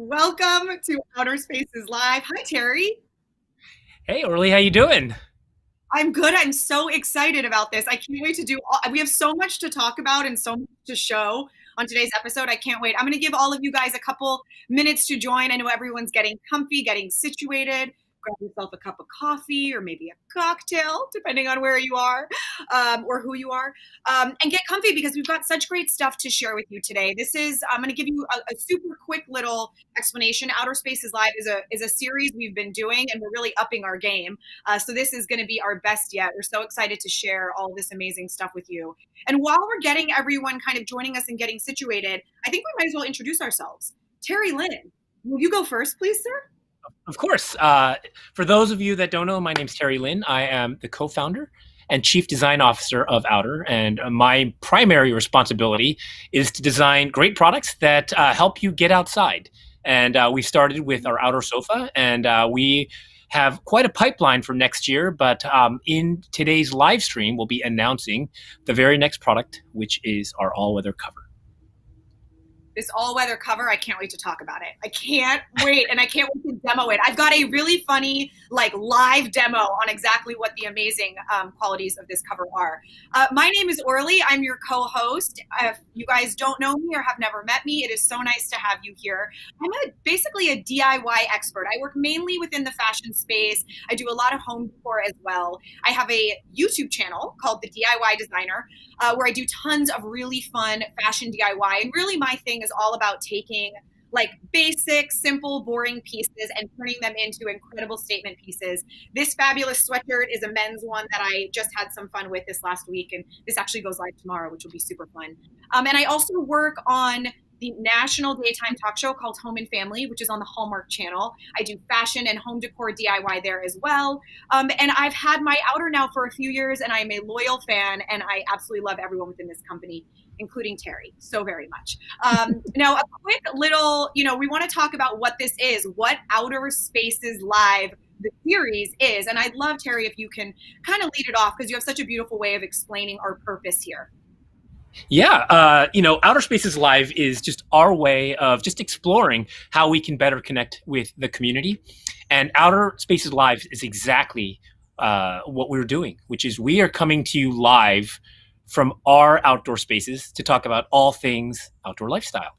Welcome to Outer Spaces Live. Hi, Terry. Hey, Orly, how you doing? I'm good. I'm so excited about this. I can't wait to do we have so much to talk about and so much to show on today's episode. I can't wait. I'm going to give all of you guys a couple minutes to join. I know everyone's getting comfy, getting situated. Grab yourself a cup of coffee or maybe a cocktail, depending on where you are or who you are, and get comfy because we've got such great stuff to share with you today. I'm going to give you a super quick little explanation. Outer Spaces Live is a series we've been doing, and we're really upping our game. So this is going to be our best yet. We're so excited to share all this amazing stuff with you. And while we're getting everyone kind of joining us and getting situated, I think we might as well introduce ourselves. Terry Lynn, will you go first, please, sir? Of course. For those of you that don't know, my name's Terry Lynn. I am the co-founder and chief design officer of Outer, and my primary responsibility is to design great products that help you get outside. And we started with our Outer Sofa, and we have quite a pipeline for next year. But in today's live stream, we'll be announcing the very next product, which is our all-weather cover. This all-weather cover, I can't wait to talk about it. I can't wait, and I can't wait to demo it. I've got a really funny, live demo on exactly what the amazing qualities of this cover are. My name is Orly. I'm your co-host. If you guys don't know me or have never met me, it is so nice to have you here. I'm basically a DIY expert. I work mainly within the fashion space. I do a lot of home decor as well. I have a YouTube channel called The DIY Designer, where I do tons of really fun fashion DIY, and really my thing is all about taking basic, simple, boring pieces and turning them into incredible statement pieces. This fabulous sweatshirt is a men's one that I just had some fun with this last week, and this actually goes live tomorrow, which will be super fun. And I also work on the national daytime talk show called Home and Family, which is on the Hallmark Channel. I do fashion and home decor DIY there as well. And I've had my Outer now for a few years, and I'm a loyal fan, and I absolutely love everyone within this company, including Terry, so very much. Now, a quick little, we want to talk about what this is, what Outer Spaces Live, the series is. And I'd love, Terry, if you can kind of lead it off, because you have such a beautiful way of explaining our purpose here. Yeah, Outer Spaces Live is just our way of just exploring how we can better connect with the community. And Outer Spaces Live is exactly what we're doing, which is we are coming to you live from our outdoor spaces to talk about all things outdoor lifestyle.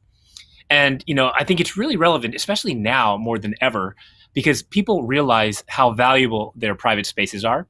And, I think it's really relevant, especially now more than ever, because people realize how valuable their private spaces are.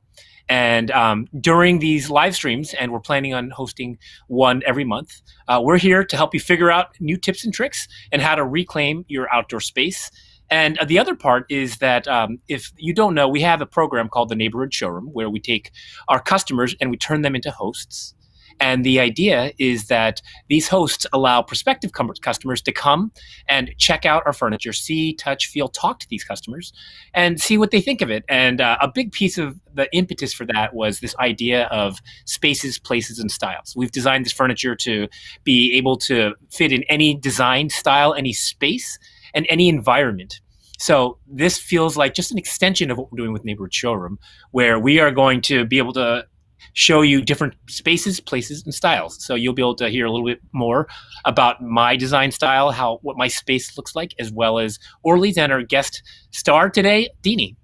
And during these live streams, and we're planning on hosting one every month, we're here to help you figure out new tips and tricks and how to reclaim your outdoor space. And the other part is that if you don't know, we have a program called the Neighborhood Showroom, where we take our customers and we turn them into hosts. And the idea is that these hosts allow prospective customers to come and check out our furniture, see, touch, feel, talk to these customers, and see what they think of it. And a big piece of the impetus for that was this idea of spaces, places, and styles. We've designed this furniture to be able to fit in any design style, any space, and any environment. So this feels like just an extension of what we're doing with Neighborhood Showroom, where we are going to be able to show you different spaces, places, and styles. So you'll be able to hear a little bit more about my design style, what my space looks like, as well as Orly's and our guest star today, Dini.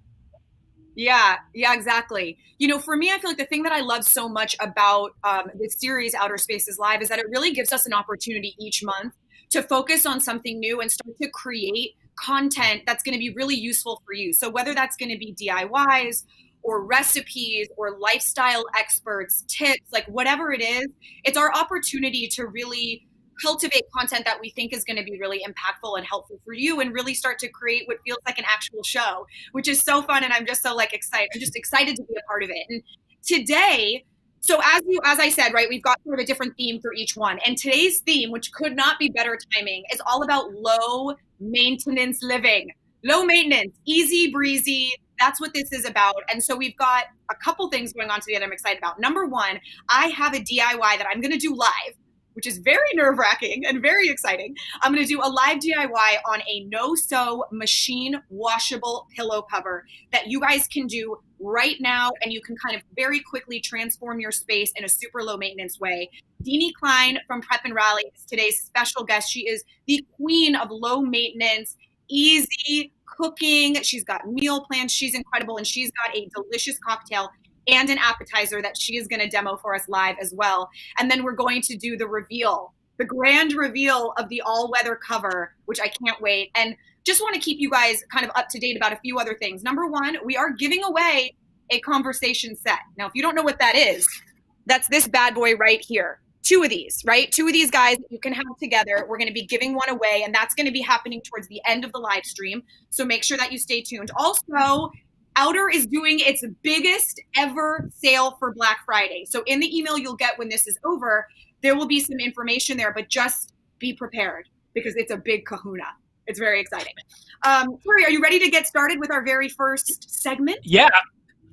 Yeah, exactly. For me, I feel like the thing that I love so much about this series, Outer Spaces Live, is that it really gives us an opportunity each month to focus on something new and start to create content that's going to be really useful for you. So whether that's going to be DIYs or recipes or lifestyle experts, tips, whatever it is, it's our opportunity to really cultivate content that we think is going to be really impactful and helpful for you, and really start to create what feels like an actual show, which is so fun. And I'm just so excited. I'm just excited to be a part of it. And today, so as I said, right, we've got sort of a different theme for each one. And today's theme, which could not be better timing, is all about low maintenance living. Low maintenance, easy breezy. That's what this is about. And so we've got a couple things going on today that I'm excited about. Number one, I have a DIY that I'm going to do live, which is very nerve-wracking and very exciting. I'm going to do a live DIY on a no-sew machine washable pillow cover that you guys can do right now, and you can kind of very quickly transform your space in a super low maintenance way. Dini Klein from Prep and Rally is today's special guest. She is the queen of low maintenance, easy cooking. She's got meal plans. She's incredible. And she's got a delicious cocktail and an appetizer that she is going to demo for us live as well. And then we're going to do the reveal, the grand reveal of the all-weather cover, which I can't wait. And just want to keep you guys kind of up to date about a few other things. Number one, we are giving away a conversation set. Now, if you don't know what that is, that's this bad boy right here. Two of these, right? Two of these guys that you can have together. We're going to be giving one away, and that's going to be happening towards the end of the live stream. So make sure that you stay tuned. Also, Outer is doing its biggest ever sale for Black Friday. So in the email you'll get when this is over, there will be some information there, but just be prepared because it's a big kahuna. It's very exciting. Corey, are you ready to get started with our very first segment? Yeah.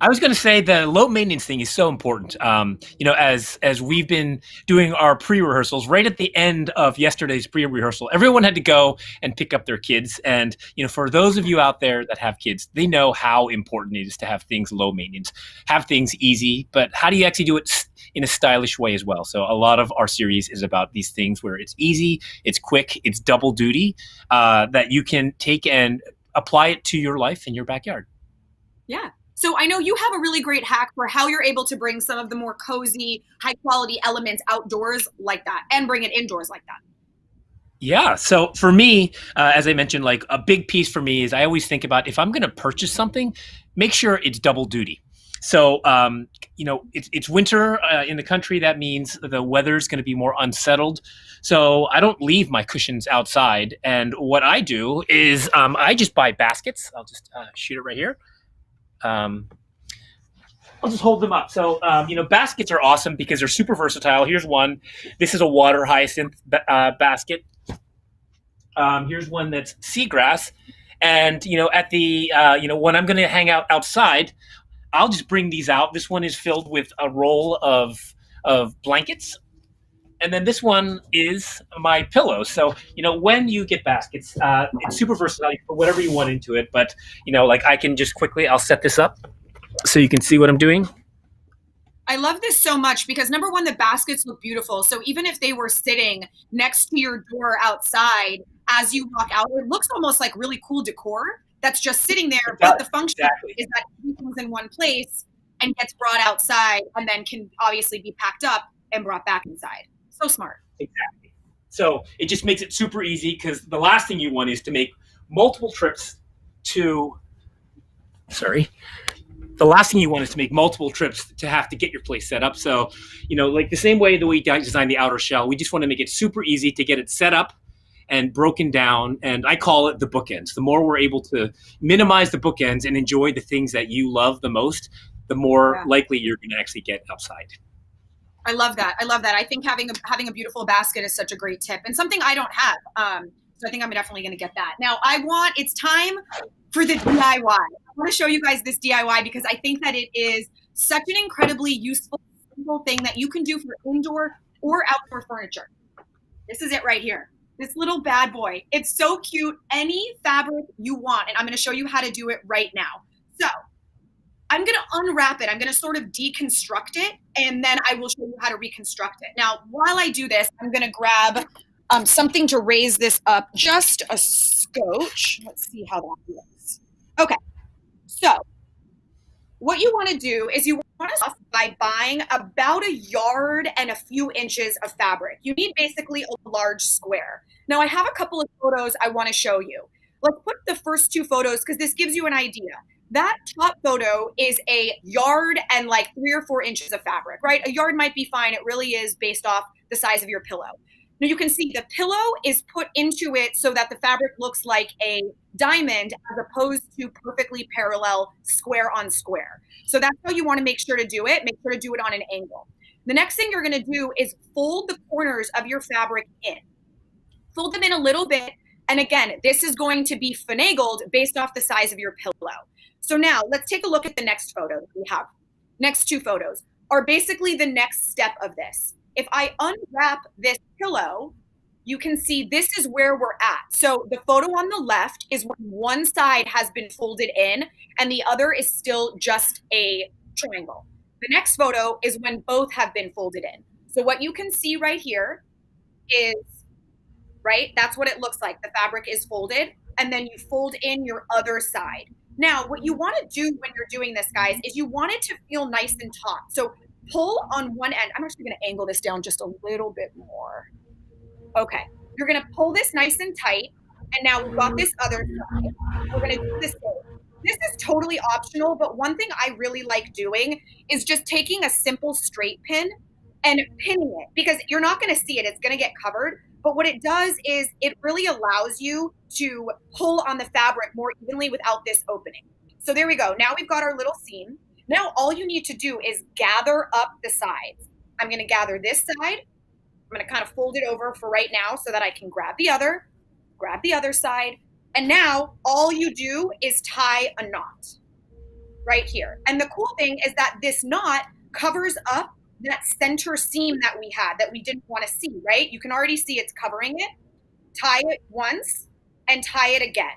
I was going to say the low maintenance thing is so important. As we've been doing our pre-rehearsals, right at the end of yesterday's pre-rehearsal, everyone had to go and pick up their kids. And, for those of you out there that have kids, they know how important it is to have things low maintenance, have things easy, but how do you actually do it in a stylish way as well? So a lot of our series is about these things where it's easy, it's quick, it's double duty, that you can take and apply it to your life in your backyard. Yeah. So I know you have a really great hack for how you're able to bring some of the more cozy, high quality elements outdoors like that and bring it indoors like that. Yeah. So for me, as I mentioned, like a big piece for me is I always think about if I'm going to purchase something, make sure it's double duty. So, it's winter in the country. That means the weather's going to be more unsettled. So I don't leave my cushions outside. And what I do is I just buy baskets. I'll just shoot it right here. I'll just hold them up. So, baskets are awesome because they're super versatile. Here's one. This is a water hyacinth basket. Here's one that's seagrass. And, at the, when I'm going to hang out outside, I'll just bring these out. This one is filled with a roll of blankets. And then this one is my pillow. So, when you get baskets, it's super versatile. You can put whatever you want into it. But, I can just quickly, I'll set this up so you can see what I'm doing. I love this so much because number one, the baskets look beautiful. So even if they were sitting next to your door outside, as you walk out, it looks almost like really cool decor that's just sitting there. But the function is that everything's in one place and gets brought outside and then can obviously be packed up and brought back inside. So smart. Exactly. So it just makes it super easy because the last thing you want is to make multiple trips to have to get your place set up. So, like the same way that we designed the outer shell, we just want to make it super easy to get it set up and broken down. And I call it the bookends. The more we're able to minimize the bookends and enjoy the things that you love the most, the more likely you're going to actually get outside. I love that. I think having a beautiful basket is such a great tip and something I don't have. So I think I'm definitely going to get that. Now it's time for the DIY. I want to show you guys this DIY because I think that it is such an incredibly useful, simple thing that you can do for indoor or outdoor furniture. This is it right here. This little bad boy. It's so cute. Any fabric you want. And I'm going to show you how to do it right now. So I'm going to unwrap it. I'm going to sort of deconstruct it, and then I will show you how to reconstruct it. Now, while I do this, I'm going to grab something to raise this up, just a scotch. Let's see how that looks. Okay, so what you want to do is you want to start by buying about 1 yard and a few inches of fabric. You need basically a large square. Now, I have a couple of photos I want to show you. Let's put the first two photos because this gives you an idea. That top photo is 1 yard and like 3 or 4 inches of fabric, right? 1 yard might be fine. It really is based off the size of your pillow. Now you can see the pillow is put into it so that the fabric looks like a diamond as opposed to perfectly parallel square on square. So that's how you want to make sure to do it. Make sure to do it on an angle. The next thing you're going to do is fold the corners of your fabric in. Fold them in a little bit. And again, this is going to be finagled based off the size of your pillow. So now let's take a look at the next photo that we have. Next two photos are basically the next step of this. If I unwrap this pillow, you can see this is where we're at. So the photo on the left is when one side has been folded in and the other is still just a triangle. The next photo is when both have been folded in. So what you can see right here is, right, that's what it looks like. The fabric is folded. and then you fold in your other side. Now, what you want to do when you're doing this, guys, is you want it to feel nice and taut. So pull on one end. I'm actually going to angle this down just a little bit more. Okay. You're going to pull this nice and tight. And now we've got this other side. We're going to do the same. This is totally optional, but one thing I really like doing is just taking a simple straight pin and pinning it, because you're not going to see it. It's going to get covered. But what it does is it really allows you to pull on the fabric more evenly without this opening. So there we go. Now we've got our little seam. Now all you need to do is gather up the sides. I'm going to gather this side. I'm going to kind of fold it over for right now so that I can grab the other side. And now all you do is tie a knot right here. And the cool thing is that this knot covers up that center seam that we had that we didn't want to see, right? You can already see it's covering it. Tie it once and tie it again.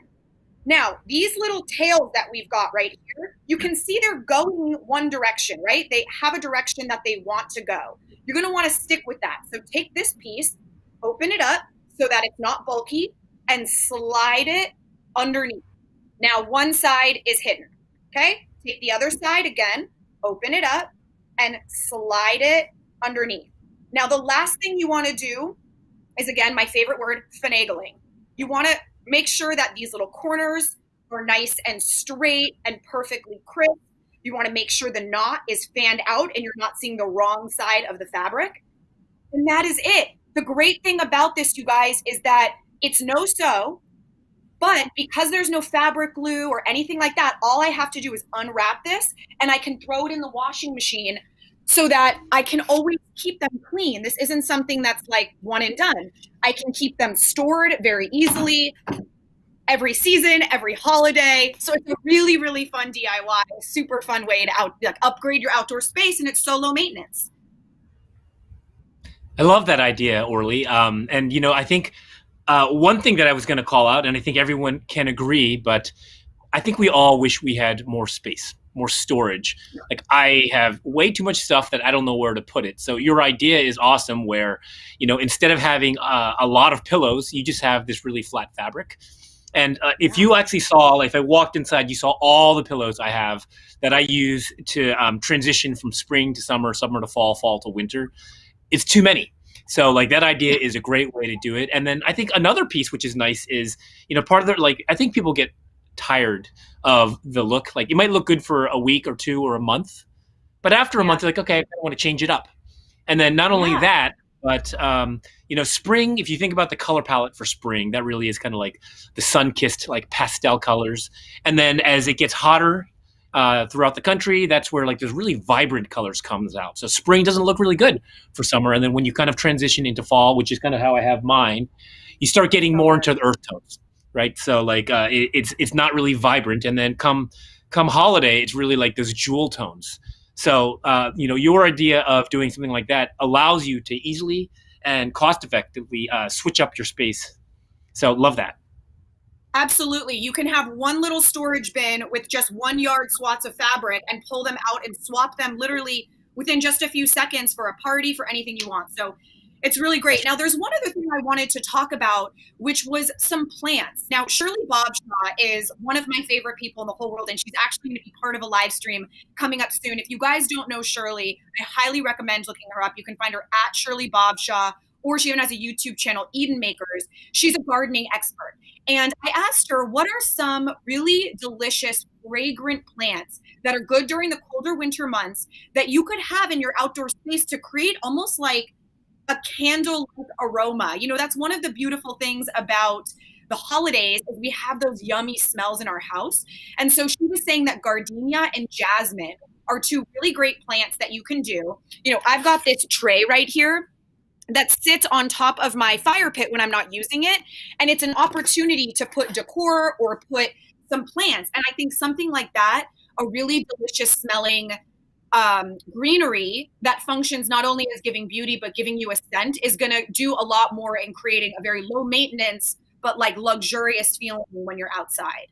Now, these little tails that we've got right here, you can see they're going one direction, right? They have a direction that they want to go. You're going to want to stick with that. So take this piece, open it up so that it's not bulky, and slide it underneath. Now, one side is hidden, okay? Take the other side again, open it up, and slide it underneath. Now, the last thing you want to do is, again, my favorite word, finagling. You want to make sure that these little corners are nice and straight and perfectly crisp. You want to make sure the knot is fanned out and you're not seeing the wrong side of the fabric. And that is it. The great thing about this, you guys, is that it's no sew, but because there's no fabric glue or anything like that, all I have to do is unwrap this and I can throw it in the washing machine so that I can always keep them clean. This isn't something that's like one and done. I can keep them stored very easily every season, every holiday. So it's a really, really fun DIY, super fun way to upgrade your outdoor space, and it's so low maintenance. I love that idea, Orly. And, you know, I think one thing that I was going to call out, and I think everyone can agree, but I think we all wish we had more space, more storage. Like, I have way too much stuff that I don't know where to put it. So your idea is awesome where, you know, instead of having a lot of pillows, you just have this really flat fabric. And if you actually saw, like, if I walked inside, you saw all the pillows I have that I use to transition from spring to summer, summer to fall, fall to winter. It's too many. So, like, that idea is a great way to do it. And then I think another piece, which is nice, is, you know, part of the, like, I think people get tired of the look. Like, it might look good for a week or two or a month, but after a month, you're like, okay, I want to change it up. And then not only that, but, you know, spring, if you think about the color palette for spring, that really is kind of like the sun-kissed, like, pastel colors. And then as it gets hotter throughout the country, that's where, like, those really vibrant colors comes out. So spring doesn't look really good for summer. And then when you kind of transition into fall, which is kind of how I have mine, you start getting more into the earth tones, right? So, like, it's not really vibrant. And then come holiday, it's really like those jewel tones. So, you know, your idea of doing something like that allows you to easily and cost effectively switch up your space. So love that. Absolutely. You can have one little storage bin with just 1 yard swaths of fabric and pull them out and swap them literally within just a few seconds for a party, for anything you want. So it's really great. Now, there's one other thing I wanted to talk about, which was some plants. Now, Shirley Bobshaw is one of my favorite people in the whole world, and she's actually going to be part of a live stream coming up soon. If you guys don't know Shirley, I highly recommend looking her up. You can find her at Shirley Bobshaw, or she even has a YouTube channel, Eden Makers. She's a gardening expert. And I asked her, what are some really delicious, fragrant plants that are good during the colder winter months that you could have in your outdoor space to create almost like a candle-like aroma? You know, that's one of the beautiful things about the holidays is we have those yummy smells in our house. And so she was saying that gardenia and jasmine are two really great plants that you can do. You know, I've got this tray right here that sits on top of my fire pit when I'm not using it. And it's an opportunity to put decor or put some plants. And I think something like that, a really delicious smelling greenery that functions not only as giving beauty, but giving you a scent, is going to do a lot more in creating a very low maintenance, but like luxurious feeling when you're outside.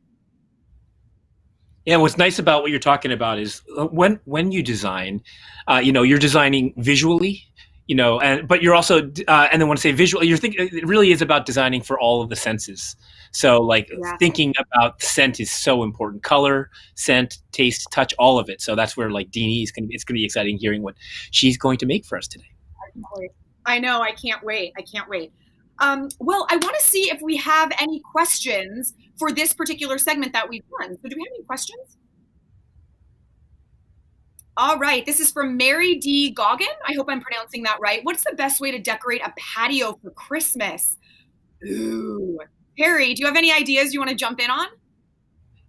Yeah, what's nice about what you're talking about is when you design, you know, you're designing visually, but you're also, and then want to say visual, you're thinking, it really is about designing for all of the senses. So like Yeah. thinking about scent is so important. Color, scent, taste, touch, all of it. So that's where like Dini is it's going to be exciting hearing what she's going to make for us today. I know. I can't wait. I can't wait. Well, I want to see if we have any questions for this particular segment that we've done. So do we have any questions? All right. This is from Mary D. Goggin. I hope I'm pronouncing that right. What's the best way to decorate a patio for Christmas? Ooh. Harry, do you have any ideas you want to jump in on?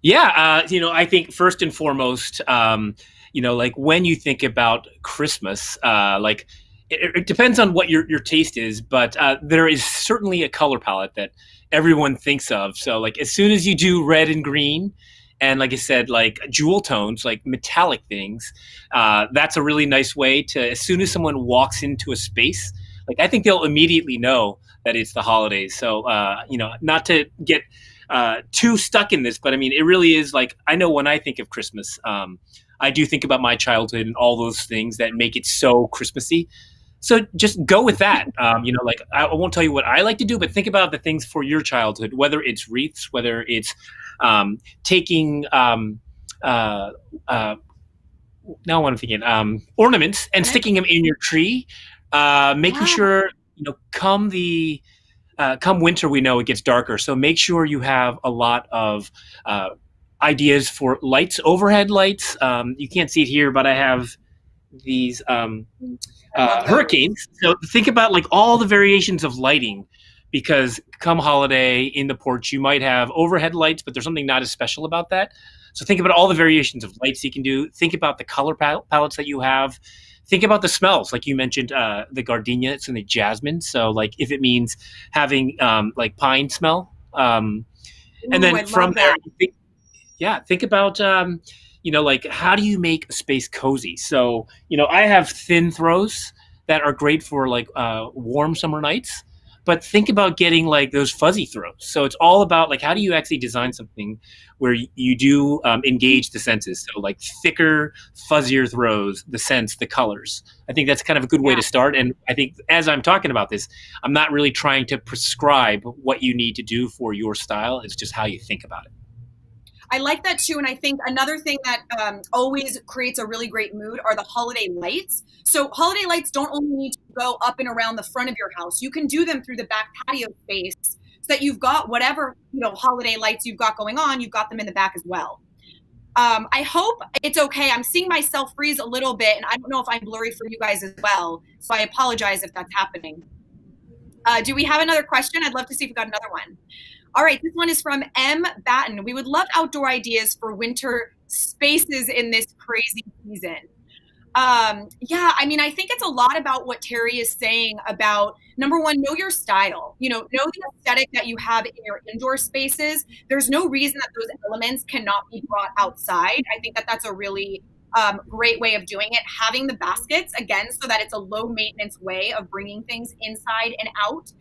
Yeah. I think first and foremost, like when you think about Christmas, like it depends on what your taste is, but there is certainly a color palette that everyone thinks of. So like as soon as you do red and green, and like I said, like jewel tones, like metallic things, that's a really nice way to, as soon as someone walks into a space, like I think they'll immediately know that it's the holidays. So, not to get too stuck in this, but I mean, it really is like, I know when I think of Christmas, I do think about my childhood and all those things that make it so Christmassy. So just go with that. Like I won't tell you what I like to do, but think about the things for your childhood, whether it's wreaths, whether it's taking now what I'm thinking, ornaments and sticking them in your tree, making sure, come winter, we know it gets darker. So make sure you have a lot of ideas for lights, overhead lights. You can't see it here, but I have these hurricanes. So think about like all the variations of lighting, because come holiday in the porch, you might have overhead lights, but there's something not as special about that. So think about all the variations of lights you can do. Think about the color palettes that you have. Think about the smells, like you mentioned, the gardenias and the jasmine. So like if it means having like pine smell, and then from there, think about like how do you make a space cozy? So I have thin throws that are great for like warm summer nights, but think about getting like those fuzzy throws. So it's all about like how do you actually design something where you do engage the senses. So like thicker, fuzzier throws, the scents, the colors. I think that's kind of a good way to start. And I think as I'm talking about this, I'm not really trying to prescribe what you need to do for your style. It's just how you think about it. I like that too. And I think another thing that always creates a really great mood are the holiday lights. So holiday lights don't only need to go up and around the front of your house. You can do them through the back patio space so that you've got whatever, holiday lights you've got going on, you've got them in the back as well. I hope it's okay. I'm seeing myself freeze a little bit, and I don't know if I'm blurry for you guys as well. So I apologize if that's happening. Do we have another question? I'd love to see if we got another one. All right, this one is from M. Batten. We would love outdoor ideas for winter spaces in this crazy season. I think it's a lot about what Terry is saying about, number one, know your style. Know the aesthetic that you have in your indoor spaces. There's no reason that those elements cannot be brought outside. I think that that's a really great way of doing it. Having the baskets, again, so that it's a low maintenance way of bringing things inside and out.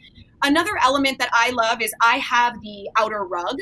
Another element that I love is I have the outer rug,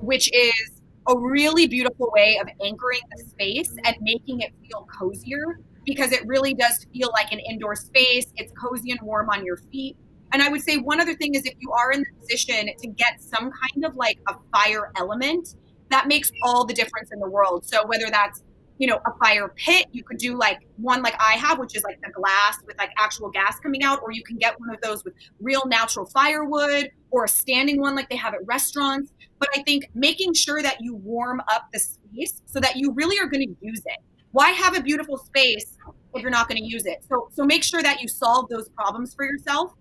which is a really beautiful way of anchoring the space and making it feel cozier, because it really does feel like an indoor space. It's cozy and warm on your feet. And I would say one other thing is, if you are in the position to get some kind of like a fire element, that makes all the difference in the world. So whether that's a fire pit, you could do like one like I have, which is like the glass with like actual gas coming out, or you can get one of those with real natural firewood, or a standing one like they have at restaurants. But I think making sure that you warm up the space so that you really are going to use it. Why have a beautiful space if you're not going to use it? So make sure that you solve those problems for yourself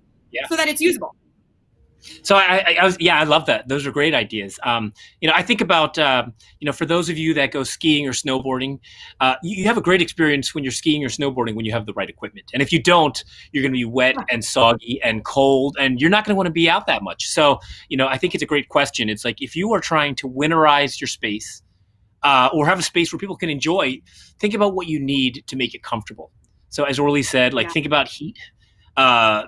so that it's usable. So I love that. Those are great ideas. I think about, for those of you that go skiing or snowboarding, you have a great experience when you're skiing or snowboarding when you have the right equipment. And if you don't, you're going to be wet and soggy and cold, and you're not going to want to be out that much. So, I think it's a great question. It's like, if you are trying to winterize your space, or have a space where people can enjoy, think about what you need to make it comfortable. So as Orly said, think about heat.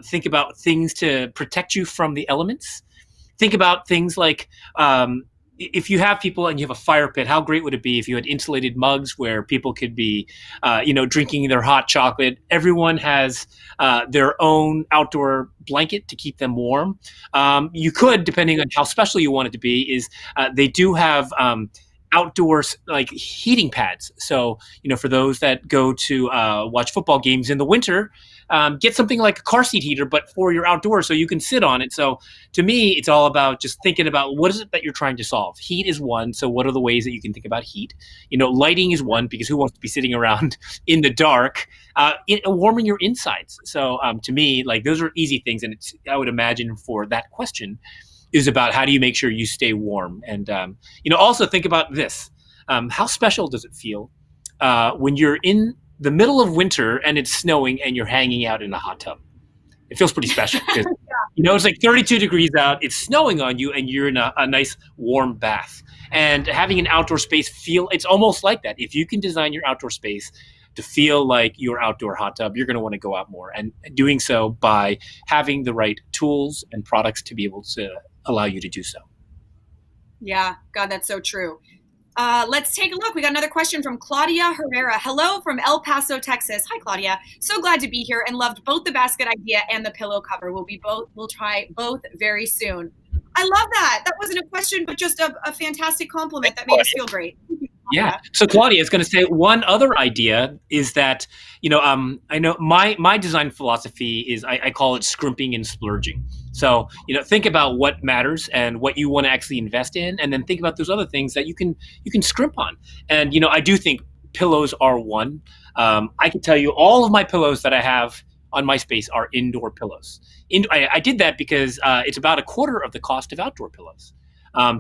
Think about things to protect you from the elements. Think about things like if you have people and you have a fire pit, how great would it be if you had insulated mugs where people could be, drinking their hot chocolate? Everyone has their own outdoor blanket to keep them warm. You could, depending on how special you want it to be, is they do have outdoors like heating pads. So, for those that go to watch football games in the winter, get something like a car seat heater, but for your outdoors so you can sit on it. So to me, it's all about just thinking about what is it that you're trying to solve. Heat is one. So what are the ways that you can think about heat? Lighting is one, because who wants to be sitting around in the dark, warming your insides. So to me, like, those are easy things. And I would imagine for that question is about how do you make sure you stay warm? And, also think about this. How special does it feel when you're in the middle of winter and it's snowing and you're hanging out in a hot tub? It feels pretty special because, it's like 32 degrees out, it's snowing on you, and you're in a nice warm bath. And having an outdoor space it's almost like that. If you can design your outdoor space to feel like your outdoor hot tub, you're going to want to go out more, and doing so by having the right tools and products to be able to allow you to do so. Yeah, God, that's so true. Let's take a look. We got another question from Claudia Herrera. Hello from El Paso, Texas. Hi, Claudia. So glad to be here and loved both the basket idea and the pillow cover. We'll try both very soon. I love that. That wasn't a question, but just a fantastic compliment that made us feel great. Yeah. So Claudia is going to say one other idea is that, I know my design philosophy is I call it scrimping and splurging. So, think about what matters and what you want to actually invest in, and then think about those other things that you can scrimp on. And, I do think pillows are one. I can tell you all of my pillows that I have on my space are indoor pillows. I did that because it's about a quarter of the cost of outdoor pillows.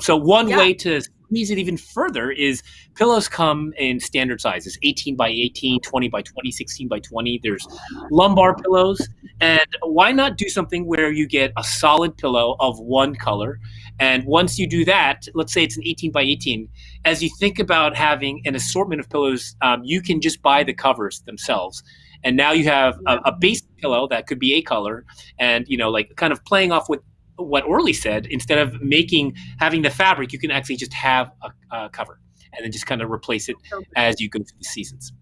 So one way to squeeze it even further is pillows come in standard sizes, 18 by 18, 20 by 20, 16 by 20. There's lumbar pillows. And why not do something where you get a solid pillow of one color? And once you do that, let's say it's an 18 by 18, as you think about having an assortment of pillows, you can just buy the covers themselves. And now you have a base pillow that could be a color, and, like kind of playing off with what Orly said, instead of having the fabric, you can actually just have a cover and then just kind of replace it as you go through the seasons.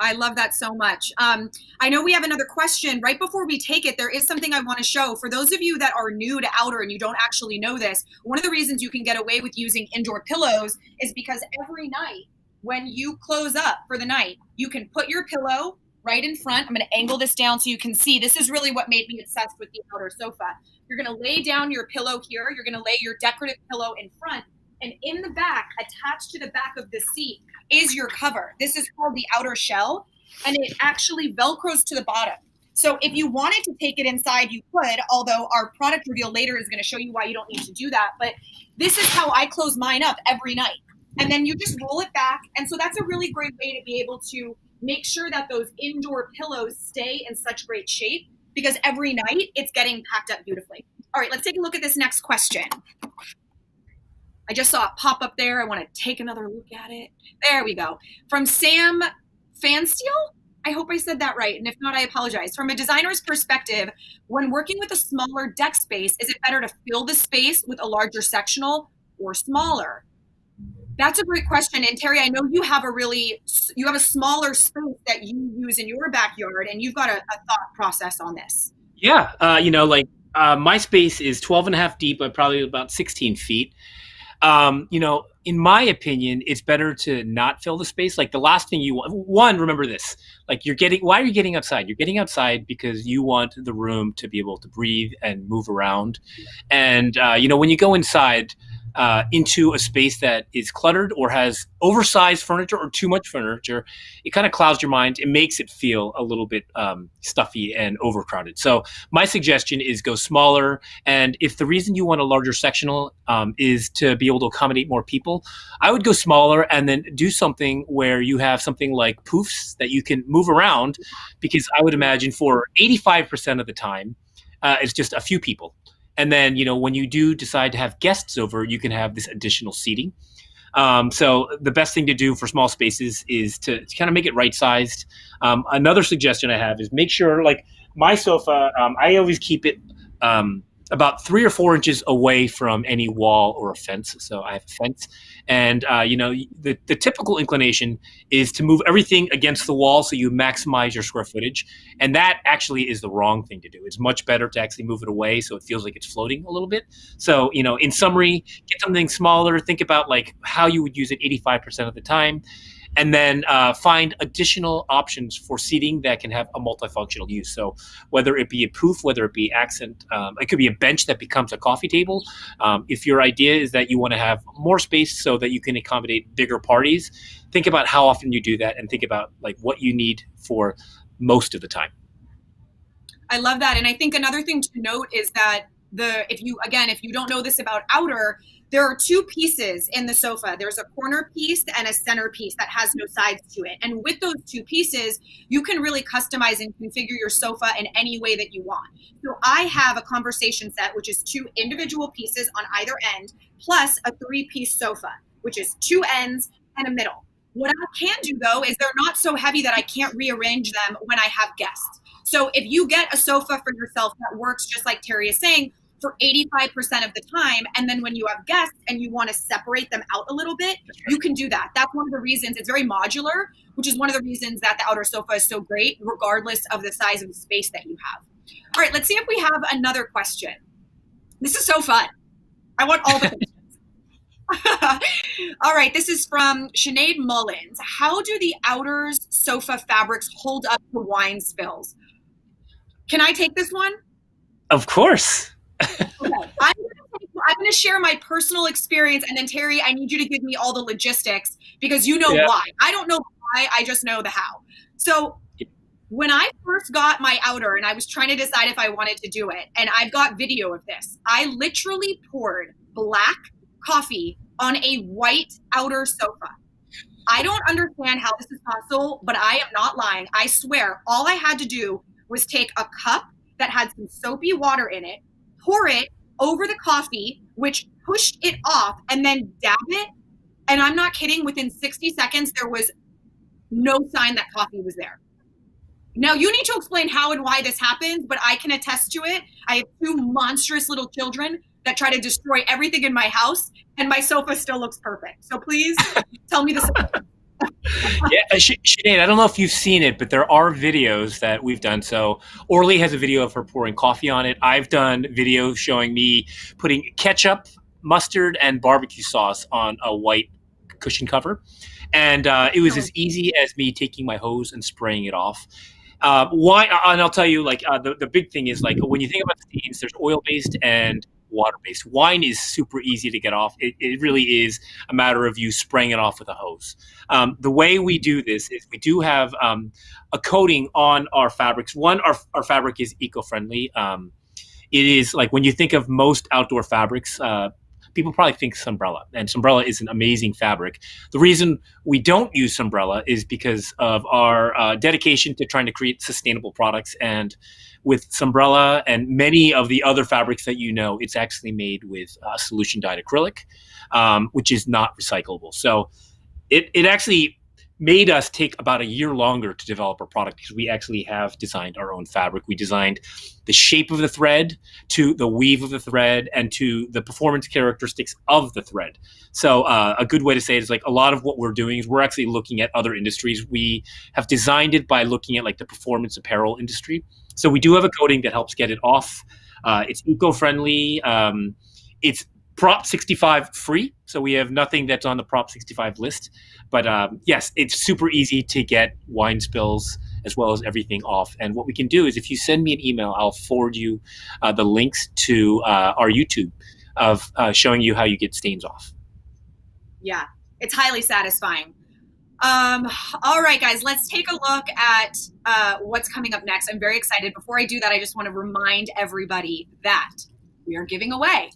I love that so much. I know we have another question. Right before we take it, there is something I want to show. For those of you that are new to outer and you don't actually know this, one of the reasons you can get away with using indoor pillows is because every night when you close up for the night, you can put your pillow right in front. I'm going to angle this down so you can see. This is really what made me obsessed with the outer sofa. You're going to lay down your pillow here. You're going to lay your decorative pillow in front. And in the back, attached to the back of the seat, is your cover. This is called the outer shell, and it actually Velcros to the bottom. So if you wanted to take it inside, you could, although our product reveal later is going to show you why you don't need to do that. But this is how I close mine up every night. And then you just roll it back. And so that's a really great way to be able to make sure that those indoor pillows stay in such great shape, because every night it's getting packed up beautifully. All right, let's take a look at this next question. I just saw it pop up there. I want to take another look at it. There we go. From Sam Fansteel. I hope I said that right. And if not, I apologize. From a designer's perspective, when working with a smaller deck space, is it better to fill the space with a larger sectional or smaller? That's a great question. And Terry, I know you have a smaller space that you use in your backyard, and you've got a thought process on this. Yeah. My space is 12 and a half deep, but probably about 16 feet. In my opinion, it's better to not fill the space. Like, the last thing you want, remember this, like, why are you getting outside? You're getting outside because you want the room to be able to breathe and move around. And, when you go inside, into a space that is cluttered or has oversized furniture or too much furniture, it kind of clouds your mind. It makes it feel a little bit stuffy and overcrowded. So my suggestion is go smaller. And if the reason you want a larger sectional is to be able to accommodate more people, I would go smaller and then do something where you have something like poofs that you can move around, because I would imagine for 85% of the time, it's just a few people. And then, when you do decide to have guests over, you can have this additional seating. So the best thing to do for small spaces is to kind of make it right-sized. Another suggestion I have is make sure, like my sofa, I always keep it about 3 or 4 inches away from any wall or a fence. So I have a fence, and the typical inclination is to move everything against the wall so you maximize your square footage, and that actually is the wrong thing to do. It's much better to actually move it away so it feels like it's floating a little bit. So in summary, get something smaller. Think about like how you would use it 85% of the time, and then find additional options for seating that can have a multifunctional use. So whether it be a poof, whether it be accent, it could be a bench that becomes a coffee table. If your idea is that you want to have more space so that you can accommodate bigger parties, think about how often you do that and think about like what you need for most of the time. I love that. And I think another thing to note is that if you don't know this about outer, there are two pieces in the sofa. There's a corner piece and a center piece that has no sides to it. And with those two pieces, you can really customize and configure your sofa in any way that you want. So I have a conversation set, which is two individual pieces on either end, plus a 3-piece sofa, which is 2 ends and a middle. What I can do though, is they're not so heavy that I can't rearrange them when I have guests. So if you get a sofa for yourself that works just like Terry is saying, for 85% of the time, and then when you have guests and you want to separate them out a little bit, you can do that. That's one of the reasons it's very modular, which is one of the reasons that the outer sofa is so great, regardless of the size of the space that you have. All right, let's see if we have another question. This is so fun. I want all the questions. All right, this is from Sinead Mullins. How do the outers sofa fabrics hold up to wine spills? Can I take this one? Of course. Okay. I'm going to share my personal experience, and then Terry, I need you to give me all the logistics because you know why. I don't know why, I just know the how. So when I first got my outer and I was trying to decide if I wanted to do it, and I've got video of this, I literally poured black coffee on a white outer sofa. I don't understand how this is possible, but I am not lying. I swear, all I had to do was take a cup that had some soapy water in it, pour it over the coffee, which pushed it off, and then dab it. And I'm not kidding, within 60 seconds, there was no sign that coffee was there. Now, you need to explain how and why this happens, but I can attest to it. I have 2 monstrous little children that try to destroy everything in my house, and my sofa still looks perfect. So please tell me this. Yeah, Sinead, I don't know if you've seen it, but there are videos that we've done. So Orly has a video of her pouring coffee on it. I've done videos showing me putting ketchup, mustard, and barbecue sauce on a white cushion cover. And it was as easy as me taking my hose and spraying it off. Why? And I'll tell you, like, the big thing is, like, when you think about stains, there's oil-based and water-based. Wine is super easy to get off. It really is a matter of you spraying it off with a hose. The way we do this is we do have a coating on our fabrics. One, our fabric is eco-friendly. It is like when you think of most outdoor fabrics, people probably think Sunbrella, and Sunbrella is an amazing fabric. The reason we don't use Sunbrella is because of our dedication to trying to create sustainable products. And with Sunbrella and many of the other fabrics that it's actually made with solution dyed acrylic, which is not recyclable. So it actually made us take about a year longer to develop our product because we actually have designed our own fabric. We designed the shape of the thread to the weave of the thread and to the performance characteristics of the thread. So a good way to say it is like a lot of what we're doing is we're actually looking at other industries. We have designed it by looking at like the performance apparel industry. So we do have a coating that helps get it off. It's eco-friendly. It's Prop 65 free, so we have nothing that's on the Prop 65 list. But yes, it's super easy to get wine spills as well as everything off. And what we can do is if you send me an email, I'll forward you the links to our YouTube of showing you how you get stains off. Yeah, it's highly satisfying. All right, guys, let's take a look at what's coming up next. I'm very excited. Before I do that, I just want to remind everybody that we are giving away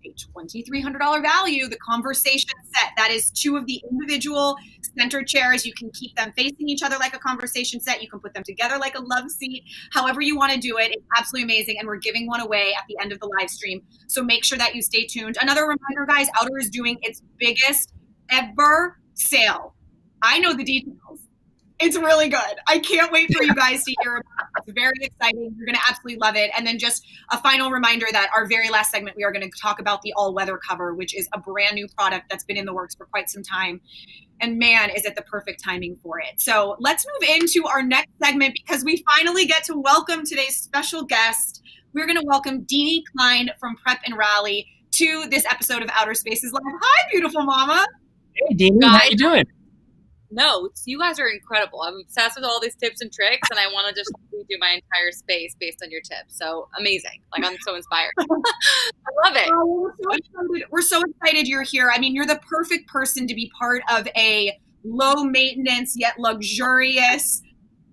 a $2,300 value, the conversation set. That is 2 of the individual center chairs. You can keep them facing each other like a conversation set. You can put them together like a love seat. However you want to do it. It's absolutely amazing. And we're giving one away at the end of the live stream. So make sure that you stay tuned. Another reminder, guys, Outer is doing its biggest ever sale. I know the details. It's really good. I can't wait for you guys to hear about it. It's very exciting. You're going to absolutely love it. And then just a final reminder that our very last segment, we are going to talk about the all-weather cover, which is a brand new product that's been in the works for quite some time. And man, is it the perfect timing for it. So let's move into our next segment because we finally get to welcome today's special guest. We're going to welcome Dini Klein from Prep and Rally to this episode of Outer Spaces Live. Hi, beautiful mama. Hey, Dini, how you doing? No, you guys are incredible. I'm obsessed with all these tips and tricks, and I want to just redo my entire space based on your tips. So amazing. Like, I'm so inspired. I love it. Oh, we're so excited you're here. I mean, you're the perfect person to be part of a low maintenance yet luxurious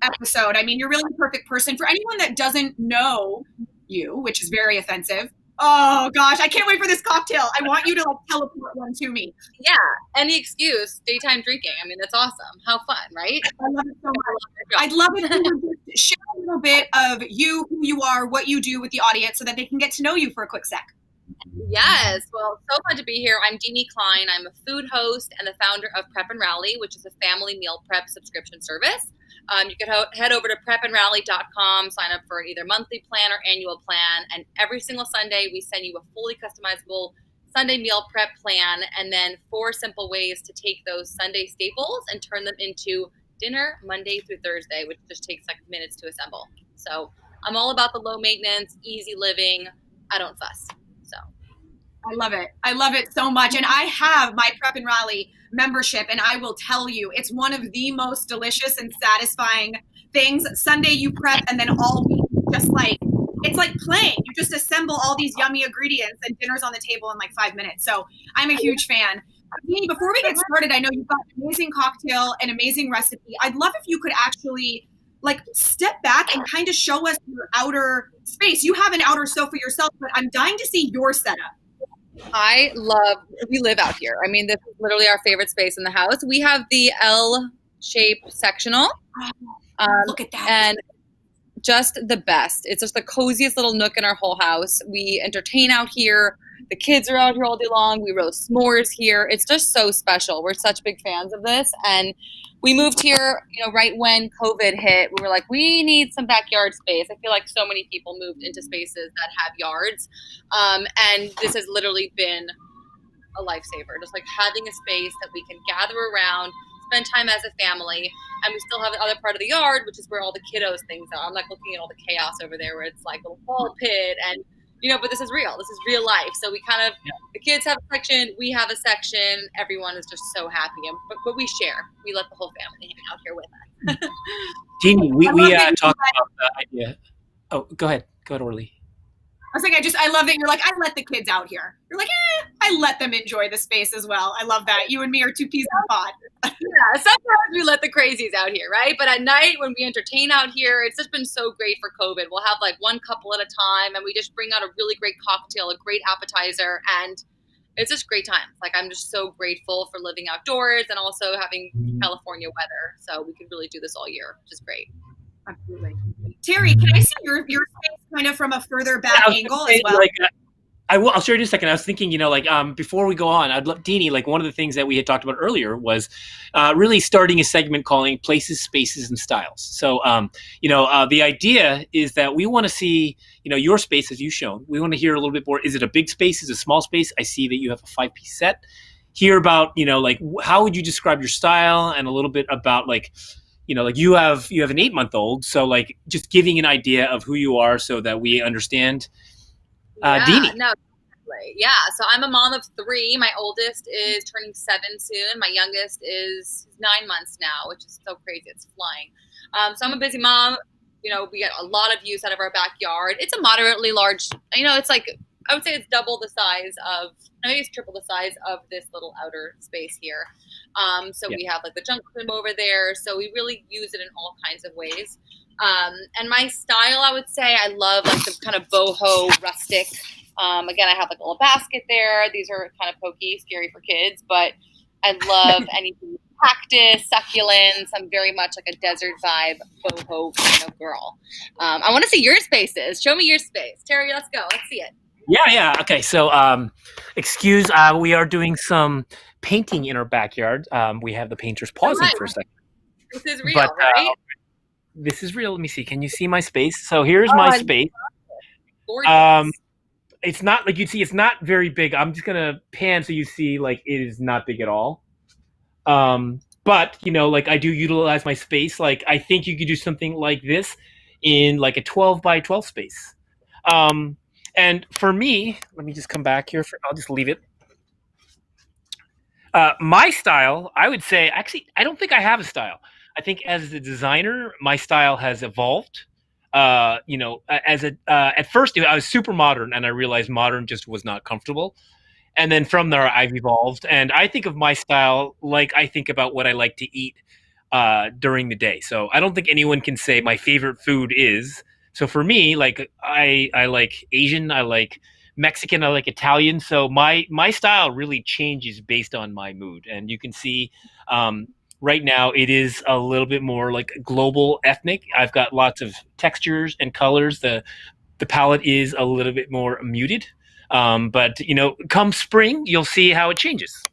episode. I mean, you're really the perfect person. For anyone that doesn't know you, which is very offensive, oh gosh, I can't wait for this cocktail. I want you to like teleport one to me. Yeah, any excuse, daytime drinking. I mean, that's awesome. How fun, right? I love it so much. I'd love it if you would just share a little bit of you, who you are, what you do with the audience so that they can get to know you for a quick sec. Yes, well, so fun to be here. I'm Dini Klein. I'm a food host and the founder of Prep and Rally, which is a family meal prep subscription service. You can head over to prepandrally.com, sign up for either monthly plan or annual plan, and every single Sunday we send you a fully customizable Sunday meal prep plan, and then 4 simple ways to take those Sunday staples and turn them into dinner Monday through Thursday, which just takes like minutes to assemble. So I'm all about the low maintenance, easy living. I don't fuss. So I love it. I love it so much. And I have my Prep and Rally membership, and I will tell you, it's one of the most delicious and satisfying things. Sunday you prep, and then all week, just like, it's like playing. You just assemble all these yummy ingredients, and dinner's on the table in like 5 minutes. So I'm a huge fan. Dini, before we get started, I know you've got an amazing cocktail, an amazing recipe. I'd love if you could actually like step back and kind of show us your outer space. You have an outer sofa yourself, but I'm dying to see your setup. We live out here. I mean, this is literally our favorite space in the house. We have the L-shaped sectional. Look at that. And just the best. It's just the coziest little nook in our whole house. We entertain out here. The kids are out here all day long. We roast s'mores here. It's just so special. We're such big fans of this. And we moved here, right when COVID hit. We were like, we need some backyard space. I feel like so many people moved into spaces that have yards. And this has literally been a lifesaver. Just like having a space that we can gather around, spend time as a family, and we still have the other part of the yard, which is where all the kiddos things are. I'm like looking at all the chaos over there where it's like a ball pit and but this is real. This is real life. So we kind of, the kids have a section, we have a section. Everyone is just so happy. But we share. We let the whole family hang out here with us. Jeannie, we talked about the idea. Oh, go ahead. Go ahead, Orly. I was like, I love that you're like, I let the kids out here. You're like, I let them enjoy the space as well. I love that. You and me are 2 peas in a pod. Yeah, sometimes we let the crazies out here, right? But at night when we entertain out here, it's just been so great for COVID. We'll have like 1 couple at a time, and we just bring out a really great cocktail, a great appetizer, and it's just great time. Like, I'm just so grateful for living outdoors and also having California weather. So we can really do this all year, which is great. Absolutely. Terry, can I see your space kind of from a further back angle as well? I'll show you in a second. I was thinking, before we go on, I'd love, Dini, like one of the things that we had talked about earlier was really starting a segment calling Places, Spaces, and Styles. So, the idea is that we want to see, your space as you've shown. We want to hear a little bit more. Is it a big space? Is it a small space? I see that you have a 5-piece set. Hear about, how would you describe your style, and a little bit about you have an 8-month-old. So like just giving an idea of who you are so that we understand. Dini. No, definitely. Yeah. So I'm a mom of 3. My oldest is turning 7 soon. My youngest is 9 months now, which is so crazy. It's flying. So I'm a busy mom. We get a lot of use out of our backyard. It's a moderately large, it's like, I would say it's double the size of, maybe it's triple the size of this little outer space here. We have like the junk room over there. So we really use it in all kinds of ways. And my style, I would say, I love like the kind of boho rustic. Again, I have like a little basket there. These are kind of pokey, scary for kids, but I love anything cactus, succulents. I'm very much like a desert vibe boho kind of girl. I want to see your spaces. Show me your space. Terry, let's go. Let's see it. Yeah. Okay. So, we are doing some painting in our backyard. We have the painters pausing for a second. This is real, But right? this is real. Let me see. Can you see my space? So here's my space. Gorgeous. It's not like you'd see. It's not very big. I'm just gonna pan so you see like it is not big at all. But like I do utilize my space. Like I think you could do something like this in like a 12 by 12 space. And for me, let me just come back here. I'll just leave it. My style, I would say, actually, I don't think I have a style. I think as a designer, my style has evolved. At first I was super modern, and I realized modern just was not comfortable. And then from there, I've evolved, and I think of my style like I think about what I like to eat during the day. So I don't think anyone can say my favorite food is. So for me, like I like Asian, I like Mexican, I like Italian. So my style really changes based on my mood, and you can see right now it is a little bit more like global ethnic. I've got lots of textures and colors. The palette is a little bit more muted. But come spring, you'll see how it changes.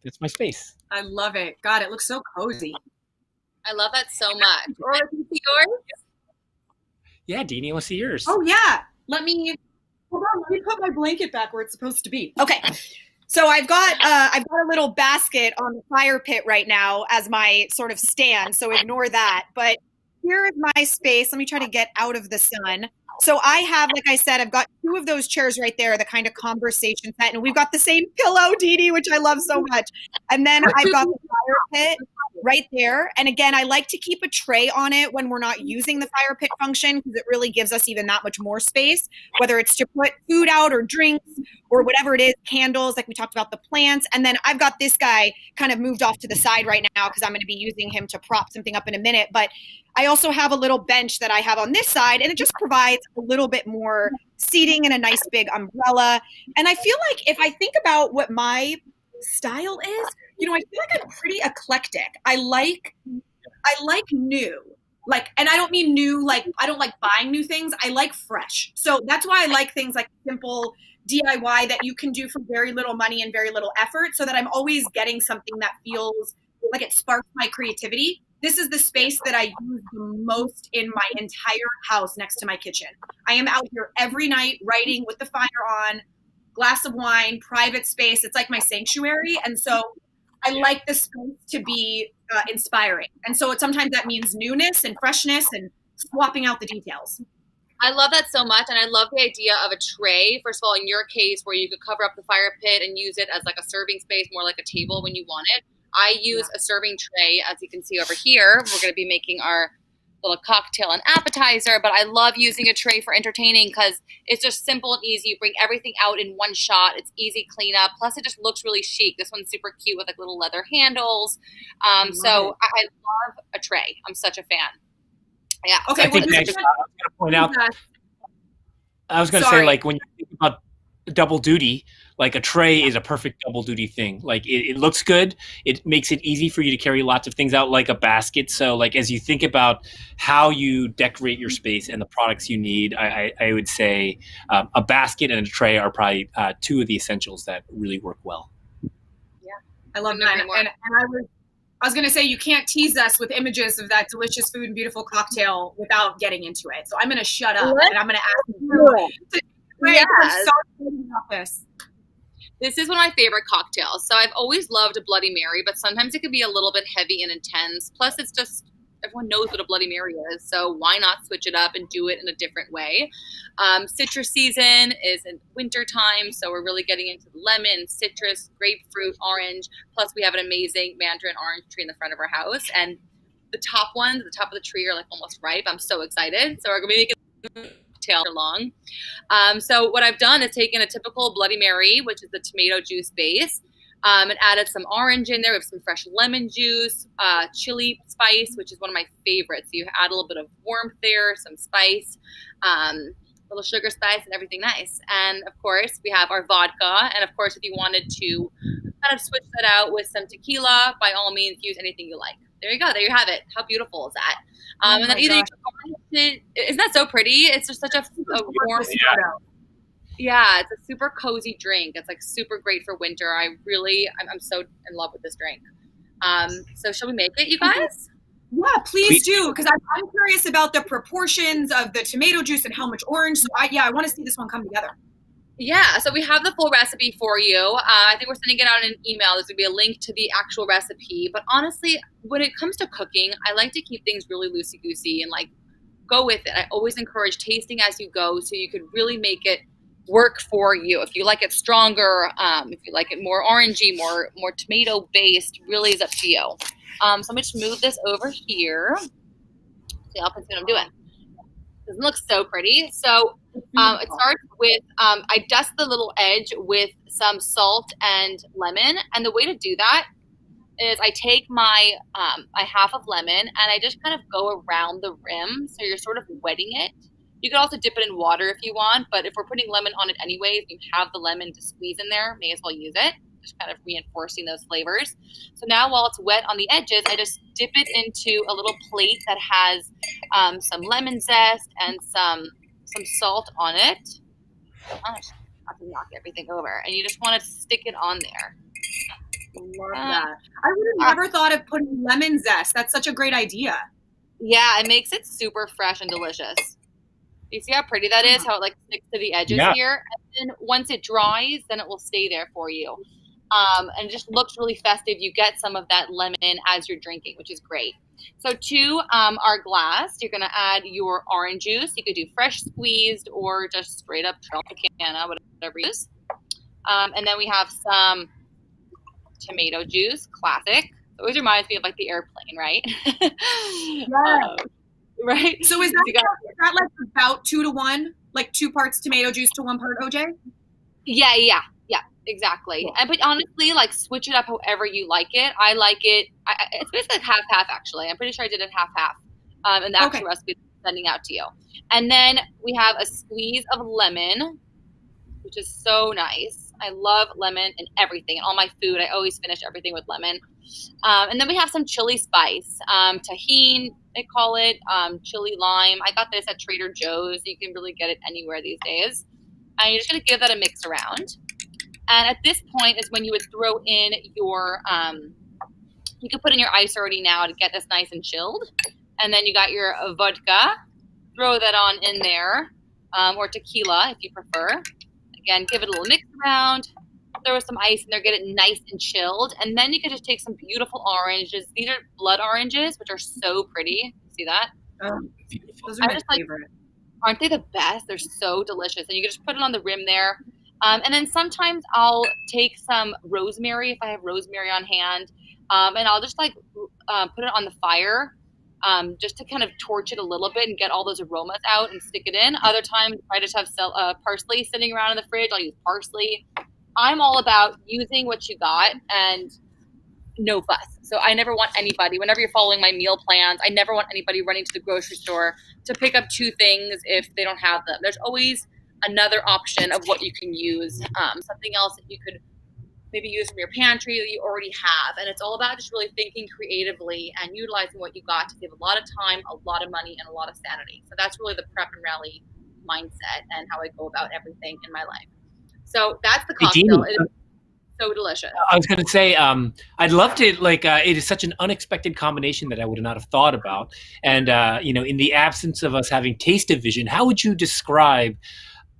That's my space. I love it. God, it looks so cozy. I love that so much. Or can you see yours? Yeah, Dini, let's see yours. Oh yeah. Let me put my blanket back where it's supposed to be. Okay. So I've got a little basket on the fire pit right now as my sort of stand. So ignore that. But here is my space. Let me try to get out of the sun. So I have, like I said, I've got 2 of those chairs right there, the kind of conversation set, and we've got the same pillow, Dini, which I love so much. And then I've got the fire pit right there. And again, I like to keep a tray on it when we're not using the fire pit function because it really gives us even that much more space, whether it's to put food out or drinks or whatever it is, candles, like we talked about the plants. And then I've got this guy kind of moved off to the side right now because I'm going to be using him to prop something up in a minute. But I also have a little bench that I have on this side, and it just provides a little bit more seating and a nice big umbrella. And I feel like if I think about what my style is, I feel like I'm pretty eclectic. I like new. And I don't mean new, like I don't like buying new things. I like fresh. So that's why I like things like simple DIY that you can do for very little money and very little effort so that I'm always getting something that feels like it sparks my creativity. This is the space that I use the most in my entire house next to my kitchen. I am out here every night writing with the fire on, glass of wine, private space. It's like my sanctuary. And so I like the space to be inspiring. And so sometimes that means newness and freshness and swapping out the details. I love that so much, and I love the idea of a tray. First of all, in your case, where you could cover up the fire pit and use it as like a serving space, more like a table when you want it. I use a serving tray, as you can see over here. We're going to be making our little cocktail and appetizer, but I love using a tray for entertaining because it's just simple and easy. You bring everything out in one shot. It's easy cleanup. Plus, it just looks really chic. This one's super cute with like little leather handles. I love a tray. I'm such a fan. Yeah. Okay. I was going to point out. I was going to say, like, when you think about double duty, like a tray is a perfect double duty thing. Like it looks good. It makes it easy for you to carry lots of things out like a basket. So like as you think about how you decorate your space and the products you need, I would say a basket and a tray are probably 2 of the essentials that really work well. Yeah, I love that. And I was going to say, you can't tease us with images of that delicious food and beautiful cocktail without getting into it. So I'm going to shut up and I'm going to ask you. Yes. I'm so excited about this. This is one of my favorite cocktails. So I've always loved a Bloody Mary, but sometimes it can be a little bit heavy and intense. Plus, it's just, everyone knows what a Bloody Mary is. So why not switch it up and do it in a different way? Citrus season is in winter time. So we're really getting into lemon, citrus, grapefruit, orange. Plus, we have an amazing mandarin orange tree in the front of our house. And the top ones, the top of the tree are like almost ripe. I'm so excited. So we're going to be making tail long. So what I've done is taken a typical Bloody Mary, which is the tomato juice base, and added some orange in there. We have some fresh lemon juice, chili spice, which is one of my favorites. So you add a little bit of warmth there, some spice, little sugar spice, and everything nice. And of course, we have our vodka. And of course, if you wanted to kind of switch that out with some tequila, by all means, use anything you like. There you go. There you have it. How beautiful is that? And then either you can garnish it. Isn't that so pretty? It's just such a warm photo. Yeah, it's a super cozy drink. It's like super great for winter. I'm so in love with this drink. So shall we make it, you guys? Yeah, please do, because I'm curious about the proportions of the tomato juice and how much orange. So I want to see this one come together. Yeah, so we have the full recipe for you. I think we're sending it out in an email. There's going to be a link to the actual recipe. But honestly, when it comes to cooking, I like to keep things really loosey-goosey and like go with it. I always encourage tasting as you go so you could really make it work for you. If you like it stronger, if you like it more orangey, more tomato-based, really is up to you. So I'm going to just move this over here. See how I'm doing. Doesn't look so pretty. So it starts with, I dust the little edge with some salt and lemon. And the way to do that is I take my half of lemon and I just kind of go around the rim. So you're sort of wetting it. You could also dip it in water if you want, but if we're putting lemon on it anyways, you have the lemon to squeeze in there, may as well use it. Just kind of reinforcing those flavors. So now while it's wet on the edges, I just dip it into a little plate that has some lemon zest and some salt on it. I just have to knock everything over. And you just want to stick it on there. Love that. I would have never thought of putting lemon zest. That's such a great idea. Yeah, it makes it super fresh and delicious. You see how pretty that is? How it like sticks to the edges here? And then once it dries, then it will stay there for you. And it just looks really festive. You get some of that lemon as you're drinking, which is great. So to our glass, you're going to add your orange juice. You could do fresh squeezed or just straight up Tropicana, whatever you use. And then we have some tomato juice, classic. It always reminds me of like the airplane, right? Yeah. Right. So is that like about 2 to 1, like 2 parts tomato juice to 1 part OJ? Yeah, exactly. Cool. But honestly, like switch it up however you like it. I like it. It's basically like half actually. I'm pretty sure I did it half. In the actual recipe I'm sending out to you. And then we have a squeeze of lemon, which is so nice. I love lemon in everything. In all my food, I always finish everything with lemon. And then we have some chili spice, tahini, they call it, chili lime. I got this at Trader Joe's. You can really get it anywhere these days. And you're just going to give that a mix around. And at this point is when you would throw in your, you can put in your ice already now to get this nice and chilled. And then you got your vodka. Throw that on in there, or tequila if you prefer. Again, give it a little mix around. Throw some ice in there, get it nice and chilled. And then you can just take some beautiful oranges. These are blood oranges, which are so pretty. See that? Those are my favorite. Aren't they the best? They're so delicious. And you can just put it on the rim there. And then sometimes I'll take some rosemary if I have rosemary on hand. And I'll just like put it on the fire just to kind of torch it a little bit and get all those aromas out and stick it in. Other times I just have parsley sitting around in the fridge. I'll use parsley. I'm all about using what you got and no fuss. So I never want anybody, whenever you're following my meal plans, I never want anybody running to the grocery store to pick up 2 things if they don't have them. There's always another option of what you can use, something else that you could maybe use from your pantry that you already have. And it's all about just really thinking creatively and utilizing what you got to save a lot of time, a lot of money, and a lot of sanity. So that's really the prep and rally mindset and how I go about everything in my life. So that's the cocktail. It is so delicious. I was going to say, I'd love to, it is such an unexpected combination that I would not have thought about. And, in the absence of us having taste vision, how would you describe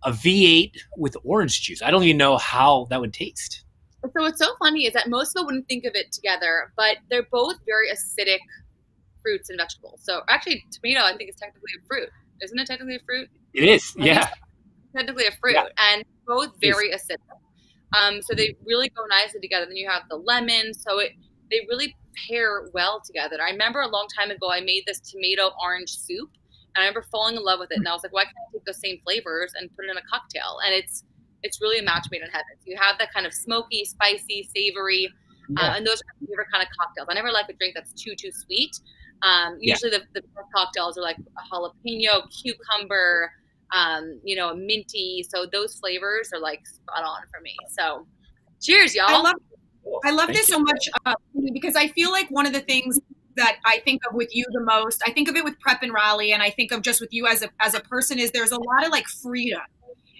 a V8 with orange juice? I don't even know how that would taste. So what's so funny is that most people wouldn't think of it together, but they're both very acidic fruits and vegetables. So actually, tomato, I think, is technically a fruit. Isn't it technically a fruit? It is, yeah. Technically a fruit, and both very acidic. So they really go nicely together. Then you have the lemon, so they really pair well together. I remember a long time ago, I made this tomato orange soup, and I remember falling in love with it. And I was like, why can't I take those same flavors and put it in a cocktail? And it's really a match made in heaven. So you have that kind of smoky, spicy, savory, and those are my favorite kind of cocktails. I never like a drink that's too sweet. Usually the best cocktails are like a jalapeno, cucumber, a minty. So those flavors are like spot on for me. So cheers, y'all. I love this so much because I feel like one of the things that I think of with you the most, I think of it with Prep and Rally, and I think of just with you as a person, is there's a lot of like freedom.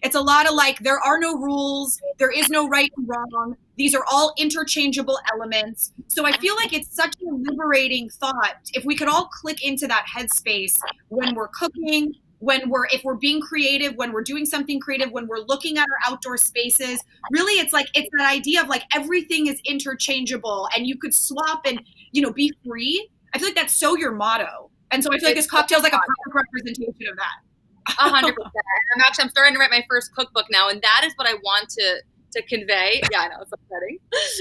It's a lot of like, there are no rules. There is no right and wrong. These are all interchangeable elements. So I feel like it's such a liberating thought if we could all click into that headspace when we're cooking, if we're being creative, when we're doing something creative, when we're looking at our outdoor spaces. Really, it's that idea of like everything is interchangeable and you could swap and, be free. I feel like that's so your motto. And so I feel like this cocktail is like a perfect representation of that. 100%. I'm starting to write my first cookbook now, and that is what I want to convey. Yeah, I know, it's upsetting.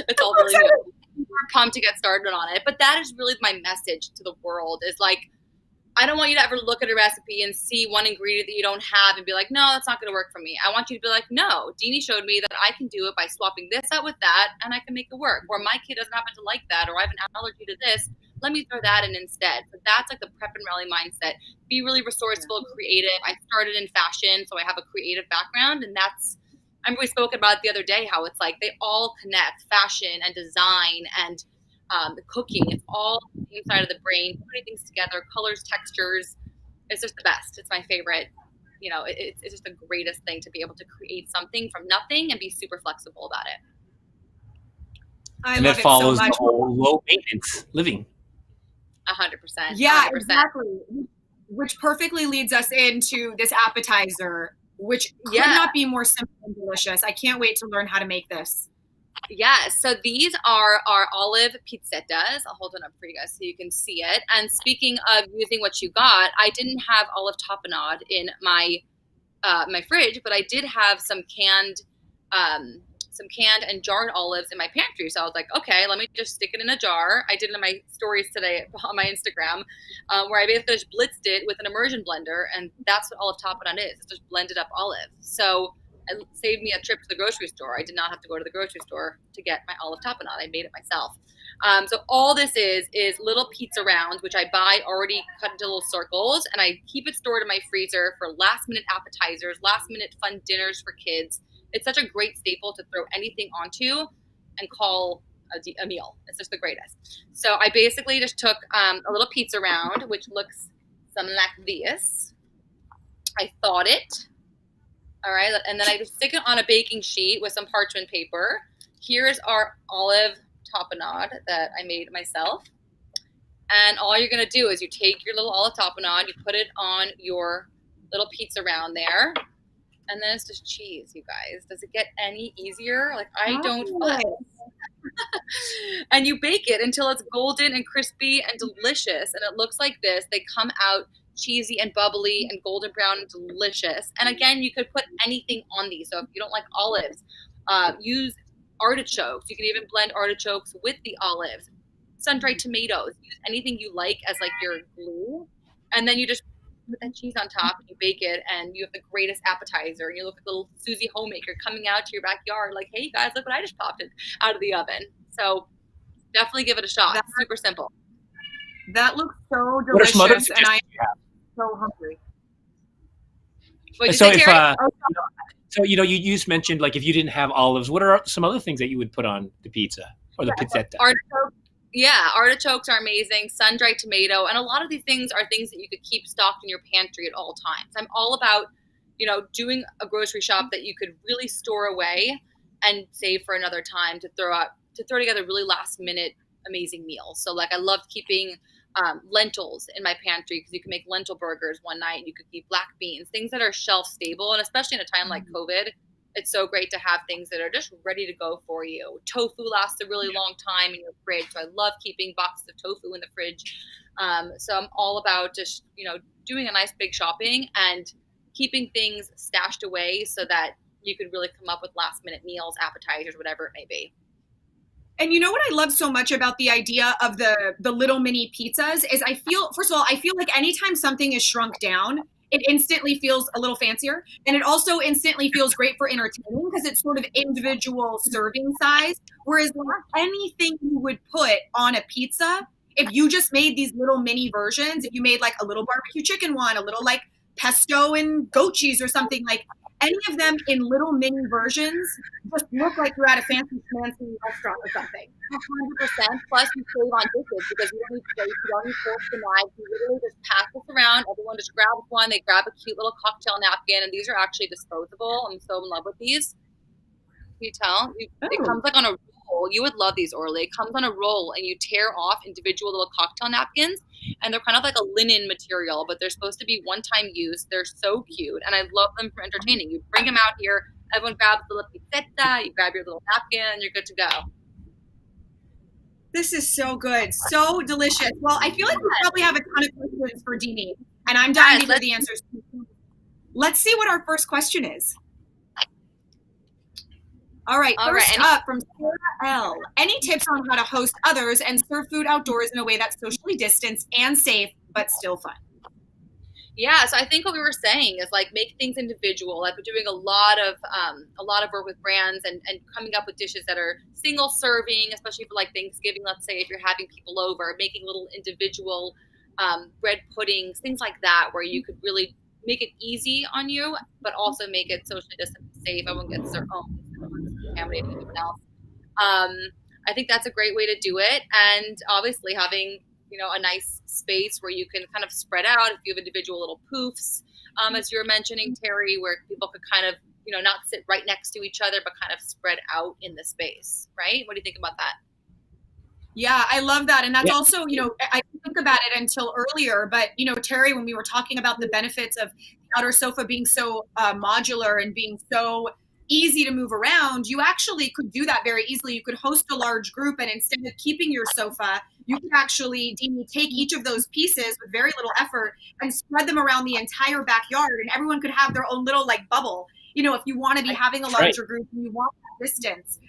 It's all really new. We're pumped to get started on it. But that is really my message to the world is like, I don't want you to ever look at a recipe and see one ingredient that you don't have and be like, no, that's not going to work for me. I want you to be like, no, Dini showed me that I can do it by swapping this out with that, and I can make it work. Or my kid doesn't happen to like that, or I have an allergy to this. Let me throw that in instead. So that's like the prep and rally mindset. Be really resourceful, creative. I started in fashion, so I have a creative background, and we spoke about it the other day, how it's like they all connect, fashion and design and the cooking. It's all the same side of the brain, putting things together, colors, textures. It's just the best. It's my favorite. It's just the greatest thing to be able to create something from nothing and be super flexible about it. And that follows the whole low maintenance living. 100%. Yeah, 100%. exactly. Which perfectly leads us into this appetizer, which could not be more simple and delicious. I can't wait to learn how to make this. Yeah, so these are our olive pizzettas. I'll hold it up for you guys so you can see it. And speaking of using what you got, I didn't have olive tapenade in my my fridge, but I did have some canned and jarred olives in my pantry. So I was like, okay, let me just stick it in a jar. I did it in my stories today on my Instagram, where I basically just blitzed it with an immersion blender, and that's what olive tapenade is. It's just blended up olives. So it saved me a trip to the grocery store. I did not have to go to the grocery store to get my olive tapenade. I made it myself. So all this is little pizza rounds, which I buy already cut into little circles, and I keep it stored in my freezer for last-minute appetizers, last-minute fun dinners for kids. It's such a great staple to throw anything onto and call a meal. It's just the greatest. So I basically just took a little pizza round, which looks something like this. I thawed it. All right, and then I just stick it on a baking sheet with some parchment paper. Here's our olive tapenade that I made myself. And all you're going to do is you take your little olive tapenade, you put it on your little pizza round there, and then it's just cheese, you guys. Does it get any easier? Like, I don't fuss. And you bake it until it's golden and crispy and delicious, and it looks like this. They come out cheesy and bubbly and golden brown and delicious. And again, you could put anything on these. So if you don't like olives, use artichokes. You can even blend artichokes with the olives. Sun-dried tomatoes. Use anything you like as like your glue. And then you just put that cheese on top and you bake it, and you have the greatest appetizer. You look like little Susie homemaker coming out to your backyard like, hey guys, look what I just popped it out of the oven. So definitely give it a shot. It's super simple. That looks so delicious, and I'm so hungry. You just mentioned, like, if you didn't have olives, what are some other things that you would put on the pizza or the pizzetta? Artichokes are amazing. Sun-dried tomato, and a lot of these things are things that you could keep stocked in your pantry at all times. I'm all about, doing a grocery shop that you could really store away and save for another time to throw together really last-minute amazing meals. So, like, I loved keeping lentils in my pantry because you can make lentil burgers one night, and you could keep black beans, things that are shelf stable. And especially in a time like COVID, it's so great to have things that are just ready to go for you. Tofu lasts a really long time in your fridge, so I love keeping boxes of tofu in the fridge. So I'm all about just, doing a nice big shopping and keeping things stashed away so that you could really come up with last minute meals, appetizers, whatever it may be. And you know what I love so much about the idea of the little mini pizzas is I feel like anytime something is shrunk down, it instantly feels a little fancier. And it also instantly feels great for entertaining because it's sort of individual serving size. Whereas anything you would put on a pizza, if you just made these little mini versions, if you made like a little barbecue chicken one, a little like pesto and goat cheese or something. Like any of them in little mini versions just look like you're at a fancy restaurant or something. 100%. Plus, you save on dishes because you don't need plates, you don't need forks and knives. You literally just pass this around. Everyone just grabs one. They grab a cute little cocktail napkin, and these are actually disposable. I'm so in love with these. Can you tell? It comes like on a roll. You would love these, Orly. It comes on a roll, and you tear off individual little cocktail napkins, and they're kind of like a linen material, but they're supposed to be one-time use. They're so cute, and I love them for entertaining. You bring them out here, everyone grabs the little pizzetta, you grab your little napkin, and you're good to go. This is so good. So delicious. Well, I feel like we probably have a ton of questions for Dini, and I'm dying to hear the answers. Let's see what our first question is. All right, first up from Sarah L. Any tips on how to host others and serve food outdoors in a way that's socially distanced and safe, but still fun? Yeah, so I think what we were saying is like make things individual. Like we're doing a lot of work with brands and coming up with dishes that are single serving, especially for like Thanksgiving. Let's say if you're having people over, making little individual bread puddings, things like that, where you could really make it easy on you, but also make it socially distant and safe. Everyone gets their own, contaminating anyone else. I think that's a great way to do it, and obviously having a nice space where you can kind of spread out if you have individual little poofs, as you were mentioning, Terry, where people could kind of not sit right next to each other, but kind of spread out in the space, right? What do you think about that? Yeah, I love that. And that's also, I didn't think about it until earlier, but, Terry, when we were talking about the benefits of the outer sofa being so modular and being so easy to move around, you actually could do that very easily. You could host a large group, and instead of keeping your sofa, you could actually, Dini, take each of those pieces with very little effort and spread them around the entire backyard, and everyone could have their own little bubble. If you want to be having a larger group and you want that distance.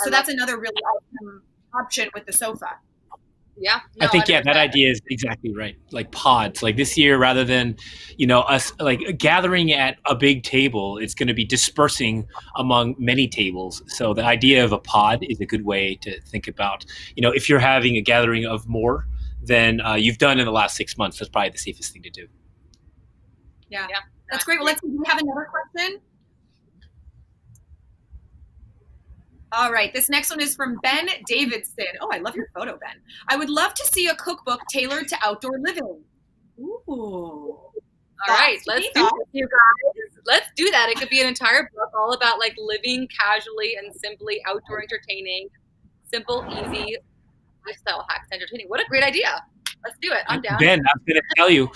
So that's another really awesome option with the sofa. Yeah, I think that idea is exactly right. Like pods, like this year, rather than us like gathering at a big table, it's going to be dispersing among many tables. So the idea of a pod is a good way to think about. If you're having a gathering of more than you've done in the last 6 months, that's probably the safest thing to do. Yeah, that's great. Well, do we have another question? All right, this next one is from Ben Davidson. Oh, I love your photo, Ben. I would love to see a cookbook tailored to outdoor living. Ooh. All right, let's do it, you guys. Let's do that. It could be an entire book all about like living casually and simply outdoor entertaining, simple, easy lifestyle hacks entertaining. What a great idea. Let's do it. I'm down. Ben, I was going to tell you,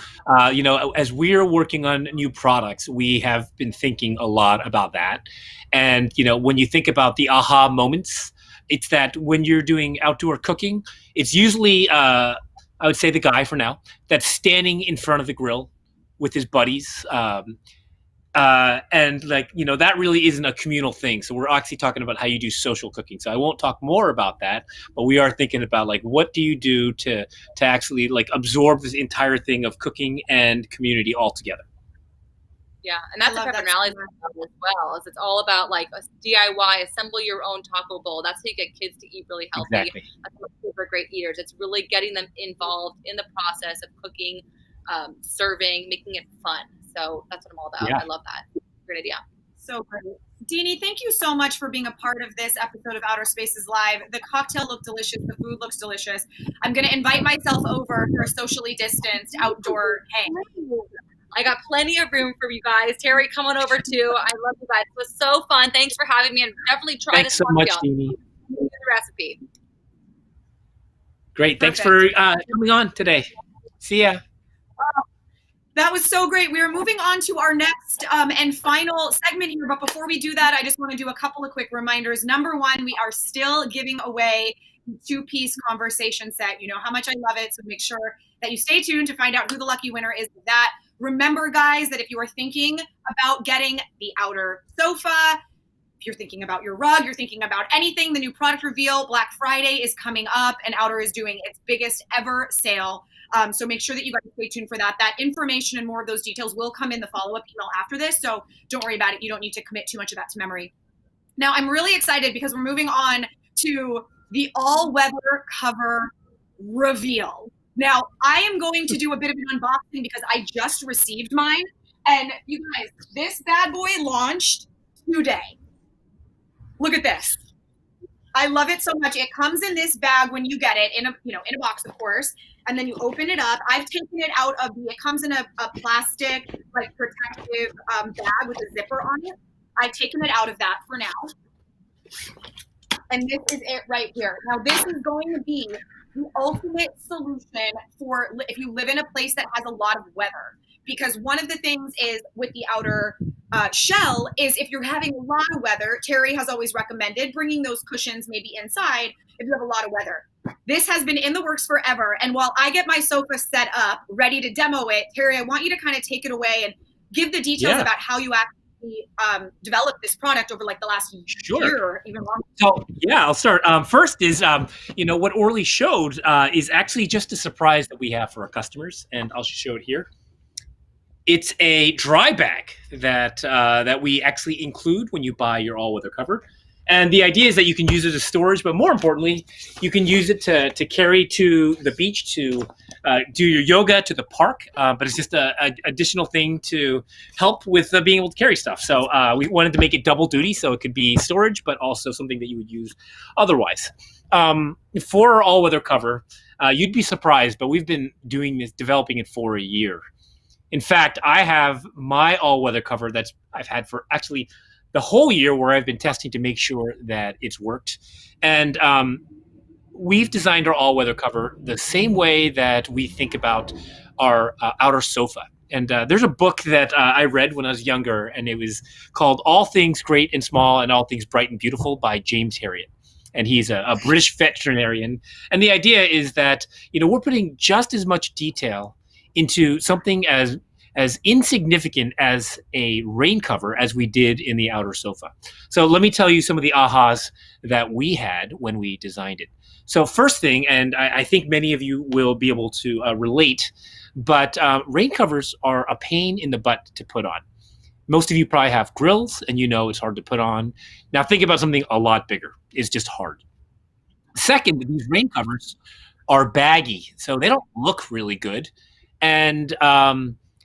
as we're working on new products, we have been thinking a lot about that. And, when you think about the aha moments, it's that when you're doing outdoor cooking, it's usually, I would say the guy for now, that's standing in front of the grill with his buddies. And that really isn't a communal thing. So we're actually talking about how you do social cooking. So I won't talk more about that, but we are thinking about what do you do to actually absorb this entire thing of cooking and community all together. Yeah, and that's what Tapenade as well. It's all about a DIY, assemble your own taco bowl. That's how you get kids to eat really healthy. Exactly. That's what super great eaters. It's really getting them involved in the process of cooking, serving, making it fun. So that's what I'm all about. Yeah. I love that. Great idea. So great. Dini, thank you so much for being a part of this episode of Outer Spaces Live. The cocktail looked delicious. The food looks delicious. I'm going to invite myself over for a socially distanced outdoor hang. I got plenty of room for you guys. Terry, come on over too. I love you guys. It was so fun. Thanks for having me, and definitely try this cocktail. Thanks so much, Dini. The recipe. Great. Thanks for coming on today. See ya. That was so great. We are moving on to our next and final segment here. But before we do that, I just want to do a couple of quick reminders. Number one, we are still giving away the 2-piece conversation set. You know how much I love it. So make sure that you stay tuned to find out who the lucky winner is with that. Remember, guys, that if you are thinking about getting the outer sofa, if you're thinking about your rug, you're thinking about anything, the new product reveal, Black Friday is coming up, and Outer is doing its biggest ever sale. So make sure that you guys stay tuned for that. That information and more of those details will come in the follow-up email after this. So don't worry about it. You don't need to commit too much of that to memory. Now, I'm really excited because we're moving on to the all-weather cover reveal. Now, I am going to do a bit of an unboxing because I just received mine. And you guys, this bad boy launched today. Look at this. I love it so much. It comes in this bag when you get it, in a box, of course, and then you open it up. I've taken it out of it comes in a plastic, like, protective bag with a zipper on it. I've taken it out of that for now. And this is it right here. Now, this is going to be the ultimate solution for if you live in a place that has a lot of weather. Because one of the things is with the outer shell is if you're having a lot of weather, Terry has always recommended bringing those cushions maybe inside if you have a lot of weather. This has been in the works forever. And while I get my sofa set up, ready to demo it, Terry, I want you to kind of take it away and give the details about how you actually developed this product over like the last year or even longer. So yeah, I'll start. First is, what Orly showed is actually just a surprise that we have for our customers. And I'll show it here. It's a dry bag that we actually include when you buy your all-weather cover. And the idea is that you can use it as storage, but more importantly, you can use it to carry to the beach, to do your yoga, to the park. But it's just an additional thing to help with being able to carry stuff. So we wanted to make it double duty, so it could be storage, but also something that you would use otherwise. For our all-weather cover, you'd be surprised, but we've been developing it for a year. In fact, I have my all-weather cover that I've had for actually the whole year, where I've been testing to make sure that it's worked. And we've designed our all-weather cover the same way that we think about our outer sofa. And there's a book that I read when I was younger, and it was called All Things Great and Small and All Things Bright and Beautiful by James Herriot. And he's a British veterinarian. And the idea is that, we're putting just as much detail into something as insignificant as a rain cover as we did in the outer sofa. So let me tell you some of the ahas that we had when we designed it. So first thing, and I think many of you will be able to relate, but rain covers are a pain in the butt to put on. Most of you probably have grills, and it's hard to put on. Now think about something a lot bigger. It's just hard. Second, these rain covers are baggy, so they don't look really good. And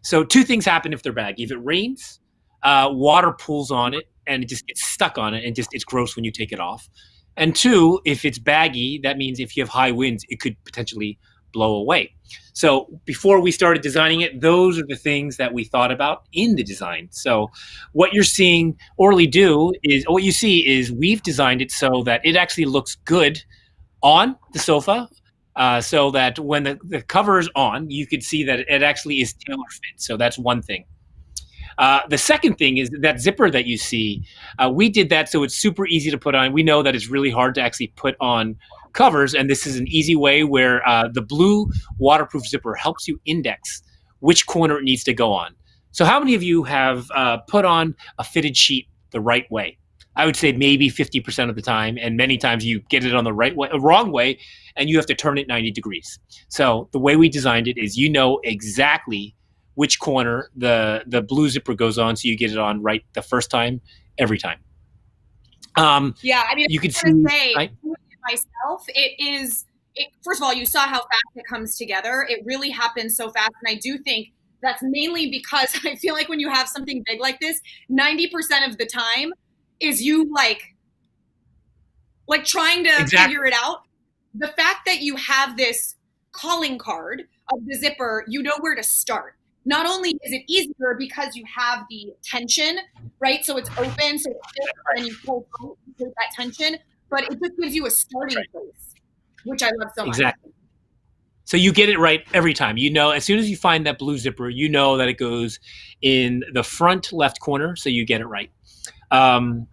so two things happen if they're baggy. If it rains, water pools on it and it just gets stuck on it, and it's gross when you take it off. And two, if it's baggy, that means if you have high winds, it could potentially blow away. So before we started designing it, those are the things that we thought about in the design. So what you're seeing Orly do is, what you see is we've designed it so that it actually looks good on the sofa. So that when the cover is on, you could see that it actually is tailor fit. So that's one thing. The second thing is that zipper that you see. We did that so it's super easy to put on. We know that it's really hard to actually put on covers, and this is an easy way where the blue waterproof zipper helps you index which corner it needs to go on. So how many of you have put on a fitted sheet the right way? I would say maybe 50% of the time, and many times you get it on the wrong way, and you have to turn it 90 degrees. So the way we designed it is exactly which corner the blue zipper goes on, so you get it on right the first time, every time. You can see myself. First of all, you saw how fast it comes together. It really happens so fast, and I do think that's mainly because I feel like when you have something big like this, 90% of the time is you like trying to figure it out. The fact that you have this calling card of the zipper, you know where to start. Not only is it easier because you have the tension, right? So it's open, so it's fixed, and you pull that tension, but it just gives you a starting place, which I love so much. Exactly. So you get it right every time. As soon as you find that blue zipper, you know that it goes in the front left corner, so you get it right. And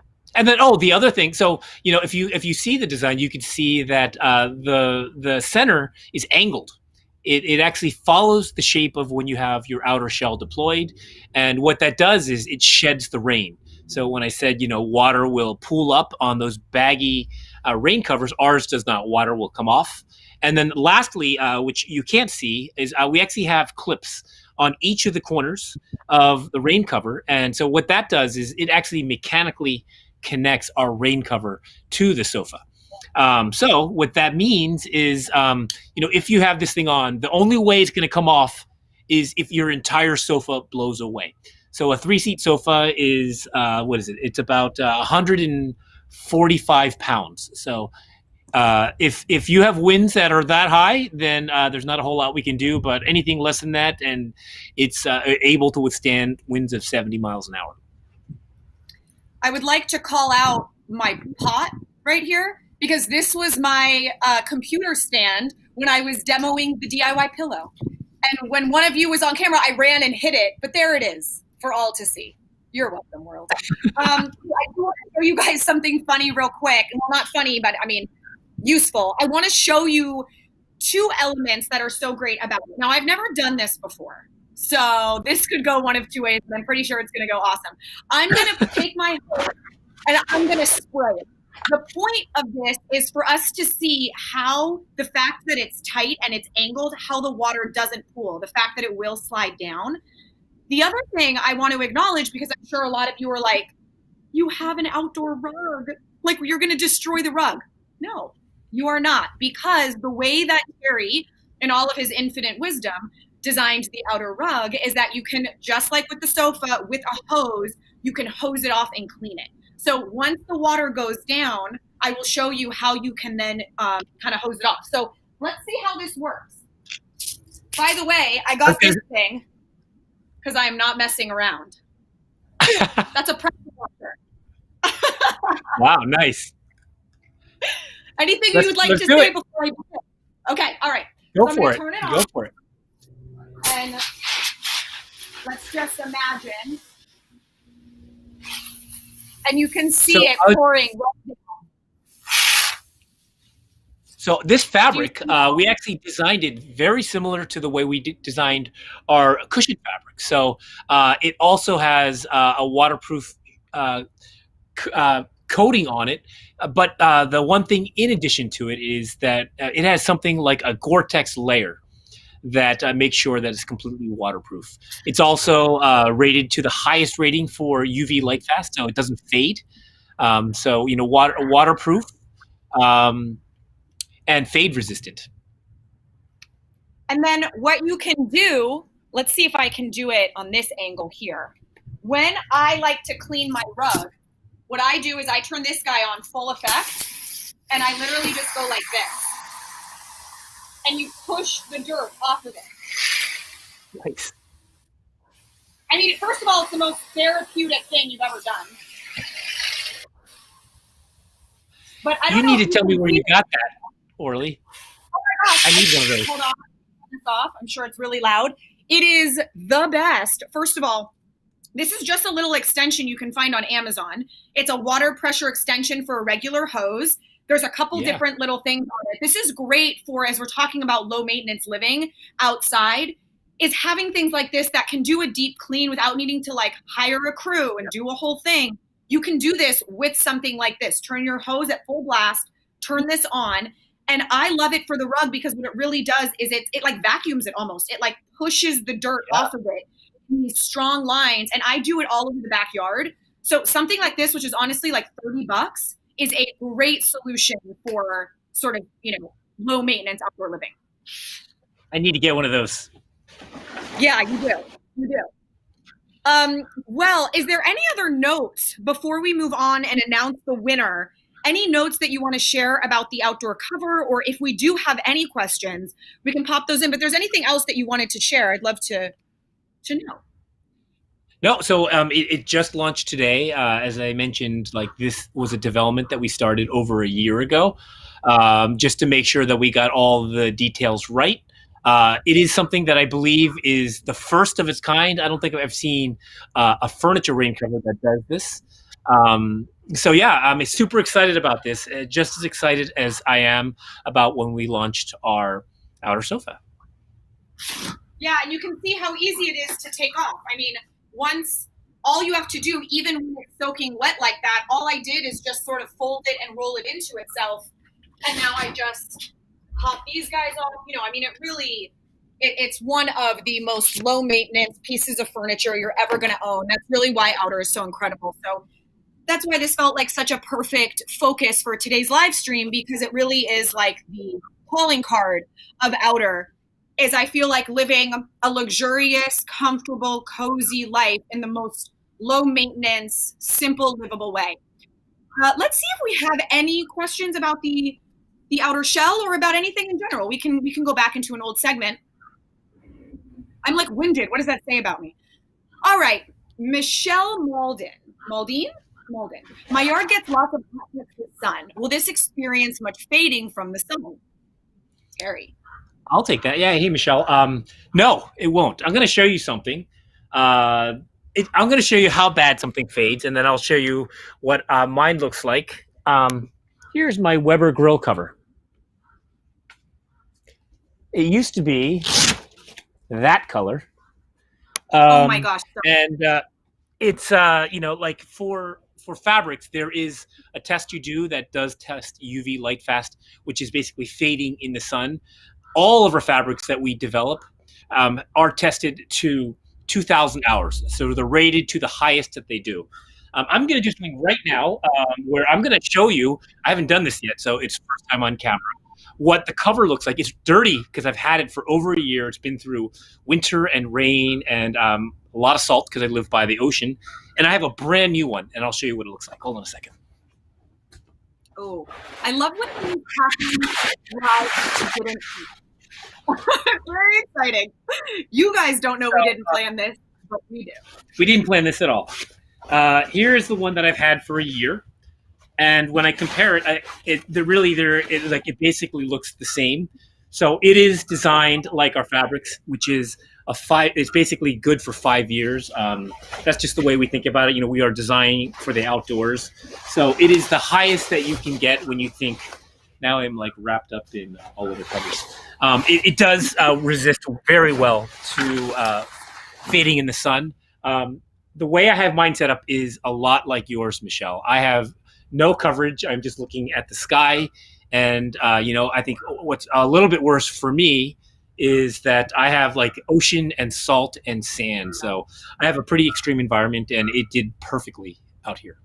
then, the other thing. So, if you see the design, you can see that the center is angled. It actually follows the shape of when you have your outer shell deployed. And what that does is it sheds the rain. So when I said, water will pool up on those baggy rain covers, ours does not. Water will come off. And then lastly, which you can't see, is we actually have clips on each of the corners of the rain cover. And so what that does is it actually mechanically connects our rain cover to the sofa. So what that means is, if you have this thing on, the only way it's going to come off is if your entire sofa blows away. So a 3-seat sofa is, what is it? It's about 145 pounds. So if you have winds that are that high, then there's not a whole lot we can do. But anything less than that, and it's able to withstand winds of 70 miles an hour. I would like to call out my pot right here, because this was my computer stand when I was demoing the DIY pillow. And when one of you was on camera, I ran and hit it, but there it is for all to see. You're welcome, world. I do want to show you guys something funny real quick. Well, not funny, but I mean, useful. I want to show you 2 elements that are so great about it. Now, I've never done this before, so this could go one of 2 ways, and I'm pretty sure it's going to go awesome. I'm going to take my hose and I'm going to spray it. The point of this is for us to see how the fact that it's tight and it's angled, how the water doesn't pool, the fact that it will slide down. The other thing I want to acknowledge, because I'm sure a lot of you are like, you have an outdoor rug, like you're going to destroy the rug. No, you are not, because the way that Gary, in all of his infinite wisdom, designed the outer rug is that you can, just like with the sofa, with a hose, you can hose it off and clean it. So once the water goes down, I will show you how you can then kind of hose it off. So let's see how this works. By the way, I got this thing because I am not messing around. That's a pressure washer. Wow, nice. Anything you would like to say before I do it? Okay, all right. Go so for it. Turn it Go for it. And let's just imagine. And you can see it pouring. So this fabric, we actually designed it very similar to the way we designed our cushion fabric. So it also has a waterproof coating on it. But the one thing in addition to it is that it has something like a Gore-Tex layer that makes sure that it's completely waterproof. It's also rated to the highest rating for UV light fast, so it doesn't fade. So waterproof and fade resistant. And then what you can do, let's see if I can do it on this angle here. When I like to clean my rug, what I do is I turn this guy on full effect, and I literally just go like this. And you push the dirt off of it. Nice. I mean, first of all, it's the most therapeutic thing you've ever done. But I don't know. You need to tell me where you got that, Orly. Oh my gosh. I need one of those. Hold on. Turn this off. I'm sure it's really loud. It is the best. First of all, this is just a little extension you can find on Amazon. It's a water pressure extension for a regular hose. There's a couple different little things on it. This is great for, as we're talking about low maintenance living outside, is having things like this that can do a deep clean without needing to like hire a crew and do a whole thing. You can do this with something like this. Turn your hose at full blast, turn this on. And I love it for the rug because what it really does is it like vacuums it almost. It like pushes the dirt off of it in these strong lines. And I do it all over the backyard. So something like this, which is honestly like $30, is a great solution for sort of, low maintenance outdoor living. I need to get one of those. Yeah, you do. You do. Well, is there any other notes before we move on and announce the winner? Any notes that you want to share about the outdoor cover, or if we do have any questions, we can pop those in. But if there's anything else that you wanted to share, I'd love to know. No, so it just launched today. As I mentioned, like this was a development that we started over a year ago, just to make sure that we got all the details right. It is something that I believe is the first of its kind. I don't think I've seen a furniture rain cover that does this. So yeah, I'm super excited about this, just as excited as I am about when we launched our outer sofa. Yeah, and you can see how easy it is to take off. I mean, once all you have to do, even when it's soaking wet like that, all I did is just sort of fold it and roll it into itself. And now I just pop these guys off. It's one of the most low maintenance pieces of furniture you're ever going to own. That's really why outer is so incredible. So that's why this felt like such a perfect focus for today's live stream, because it really is like the calling card of outer is I feel like living a luxurious, comfortable, cozy life in the most low maintenance, simple, livable way. Let's see if we have any questions about the outer shell or about anything in general. We can go back into an old segment. I'm like winded. What does that say about me? All right, Michelle Malden. My yard gets lots of hotness with sun. Will this experience much fading from the sun? Terry. I'll take that. Yeah. Hey, Michelle. No, it won't. I'm going to show you something. I'm going to show you how bad something fades, and then I'll show you what mine looks like. Here's my Weber grill cover. It used to be that color. Oh my gosh. And it's like for fabrics, there is a test you do that does test UV light fast, which is basically fading in the sun. All of our fabrics that we develop are tested to 2,000 hours, so they're rated to the highest that they do. I'm going to do something right now where I'm going to show you. I haven't done this yet, so it's first time on camera. What the cover looks like. It's dirty because I've had it for over a year. It's been through winter and rain and a lot of salt because I live by the ocean. And I have a brand new one, and I'll show you what it looks like. Hold on a second. Oh, I love when things happen while you didn't. Very exciting. You guys don't know we didn't plan this, but we do. We didn't plan this at all. Here is the one that I've had for a year. And when I compare it, it basically looks the same. So it is designed like our fabrics, which is it's basically good for 5 years. That's just the way we think about it. We are designing for the outdoors. So it is the highest that you can get when you think, now I'm like wrapped up in all of the covers. It does resist very well to fading in the sun. The way I have mine set up is a lot like yours, Michelle. I have no coverage. I'm just looking at the sky. And, I think what's a little bit worse for me is that I have like ocean and salt and sand. So I have a pretty extreme environment, and it did perfectly out here.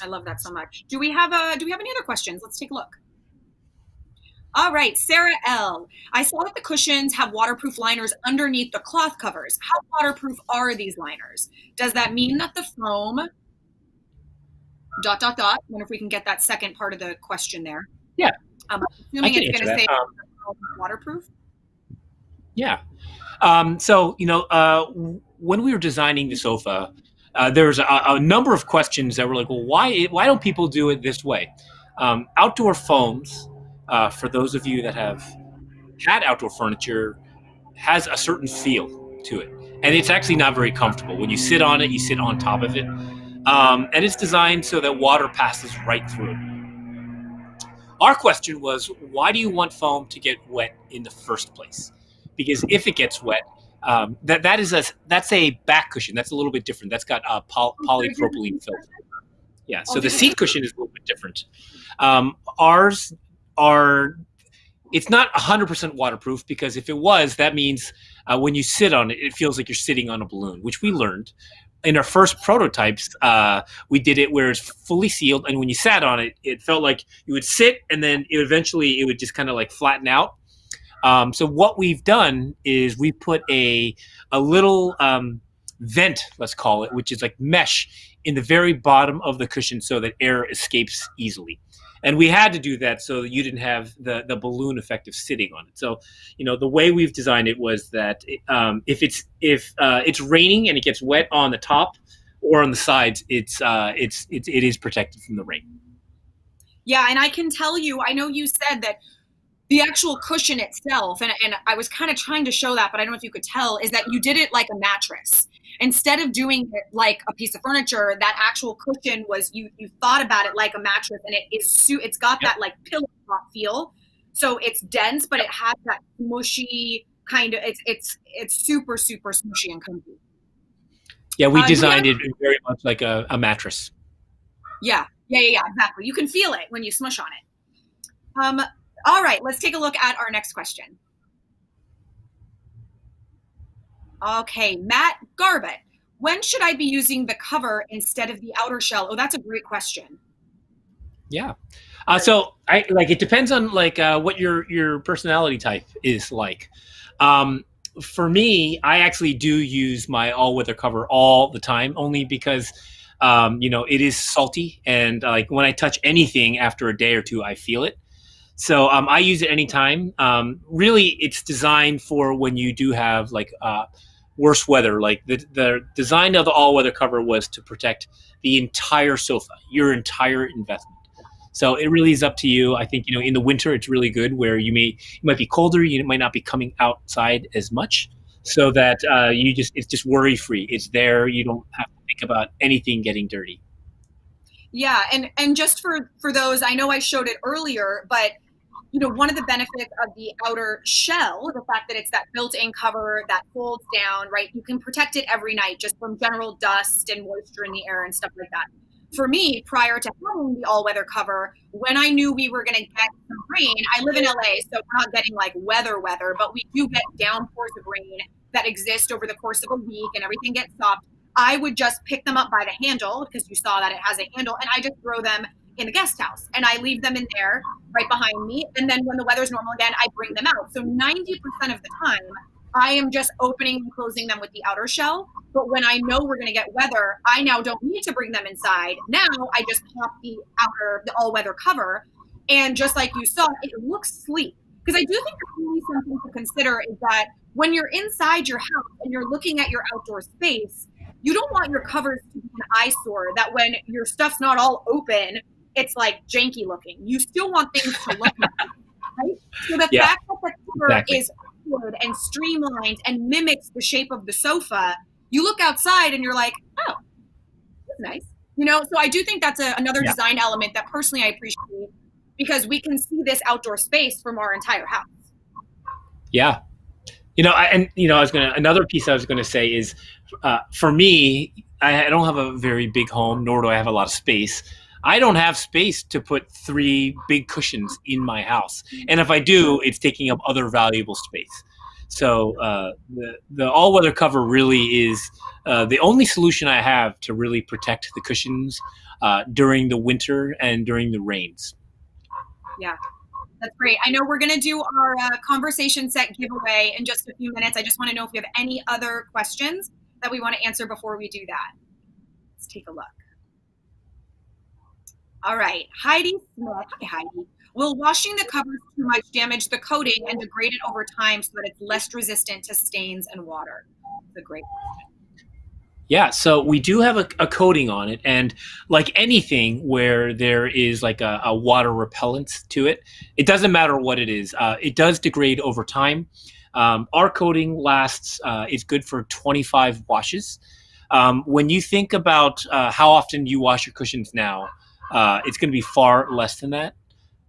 I love that so much. Do we have any other questions? Let's take a look. All right, Sarah L. I saw that the cushions have waterproof liners underneath the cloth covers. How waterproof are these liners? Does that mean that the foam ... I wonder if we can get that second part of the question there. Yeah. I'm assuming it's going to say waterproof. Yeah. When we were designing the sofa, there was a number of questions that were like, well, why don't people do it this way? Outdoor foams, for those of you that have had outdoor furniture, has a certain feel to it. And it's actually not very comfortable. When you sit on it, you sit on top of it. And it's designed so that water passes right through. Our question was, why do you want foam to get wet in the first place? Because if it gets wet, that's a back cushion. That's a little bit different. That's got a polypropylene filter. Yeah, so the seat cushion is a little bit different. Ours are, it's not 100% waterproof, because if it was, that means when you sit on it, it feels like you're sitting on a balloon, which we learned. In our first prototypes, we did it where it's fully sealed, and when you sat on it, it felt like you would sit, and then it would just kind of like flatten out. So what we've done is we put a little vent, let's call it, which is like mesh in the very bottom of the cushion so that air escapes easily. And we had to do that so that you didn't have the balloon effect of sitting on it. So, the way we've designed it was that if it's raining and it gets wet on the top or on the sides, it is protected from the rain. Yeah, and I can tell you, I know you said that the actual cushion itself, and I was kind of trying to show that, but I don't know if you could tell, is that you did it like a mattress. Instead of doing it like a piece of furniture, that actual cushion was, you thought about it like a mattress, and it's got that like pillow top feel. So it's dense, but it has that mushy kind of, it's super, super smushy and comfy. Yeah, we designed it very much like a mattress. Yeah, exactly. You can feel it when you smush on it. All right, let's take a look at our next question. Okay, Matt Garbett. When should I be using the cover instead of the outer shell? Oh, that's a great question. Yeah. So it depends on what your personality type is like. For me, I actually do use my all weather cover all the time, only because it is salty, and like when I touch anything after a day or two, I feel it. So I use it anytime. Really, it's designed for when you do have worse weather. Like the design of the all weather cover was to protect the entire sofa, your entire investment. So it really is up to you. I think in the winter it's really good where you might be colder, you might not be coming outside as much, so that it's just worry free. It's there. You don't have to think about anything getting dirty. Yeah, and just for those, I know I showed it earlier, but one of the benefits of the outer shell, the fact that it's that built-in cover that folds down, right? You can protect it every night just from general dust and moisture in the air and stuff like that. For me, prior to having the all-weather cover, when I knew we were going to get some rain, I live in LA, so we're not getting like weather, but we do get downpours of rain that exist over the course of a week, and everything gets soft. I would just pick them up by the handle, because you saw that it has a handle, and I just throw them in the guest house, and I leave them in there right behind me. And then when the weather's normal again, I bring them out. So 90% of the time, I am just opening and closing them with the outer shell. But when I know we're going to get weather, I now don't need to bring them inside. Now I just pop the all-weather cover. And just like you saw, it looks sleek. Because I do think that's really something to consider is that when you're inside your house and you're looking at your outdoor space, you don't want your covers to be an eyesore that when your stuff's not all open, it's like janky looking. You still want things to look nice, right? So the fact that the cover is good and streamlined and mimics the shape of the sofa, you look outside and you're like, oh, that's nice. So I do think that's another design element that personally I appreciate, because we can see this outdoor space from our entire house. Yeah. Another piece I was going to say is, for me, I don't have a very big home, nor do I have a lot of space. I don't have space to put 3 big cushions in my house. And if I do, it's taking up other valuable space. So the all-weather cover really is the only solution I have to really protect the cushions during the winter and during the rains. Yeah, that's great. I know we're going to do our conversation set giveaway in just a few minutes. I just want to know if you have any other questions that we want to answer before we do that. Let's take a look. All right, Heidi Smith. Hi, Heidi. Will washing the covers too much damage the coating and degrade it over time so that it's less resistant to stains and water? That's a great question. Yeah, so we do have a coating on it, and like anything where there is like a water repellent to it, it doesn't matter what it is. It does degrade over time. Our coating lasts, is good for 25 washes. When you think about how often you wash your cushions now, it's going to be far less than that.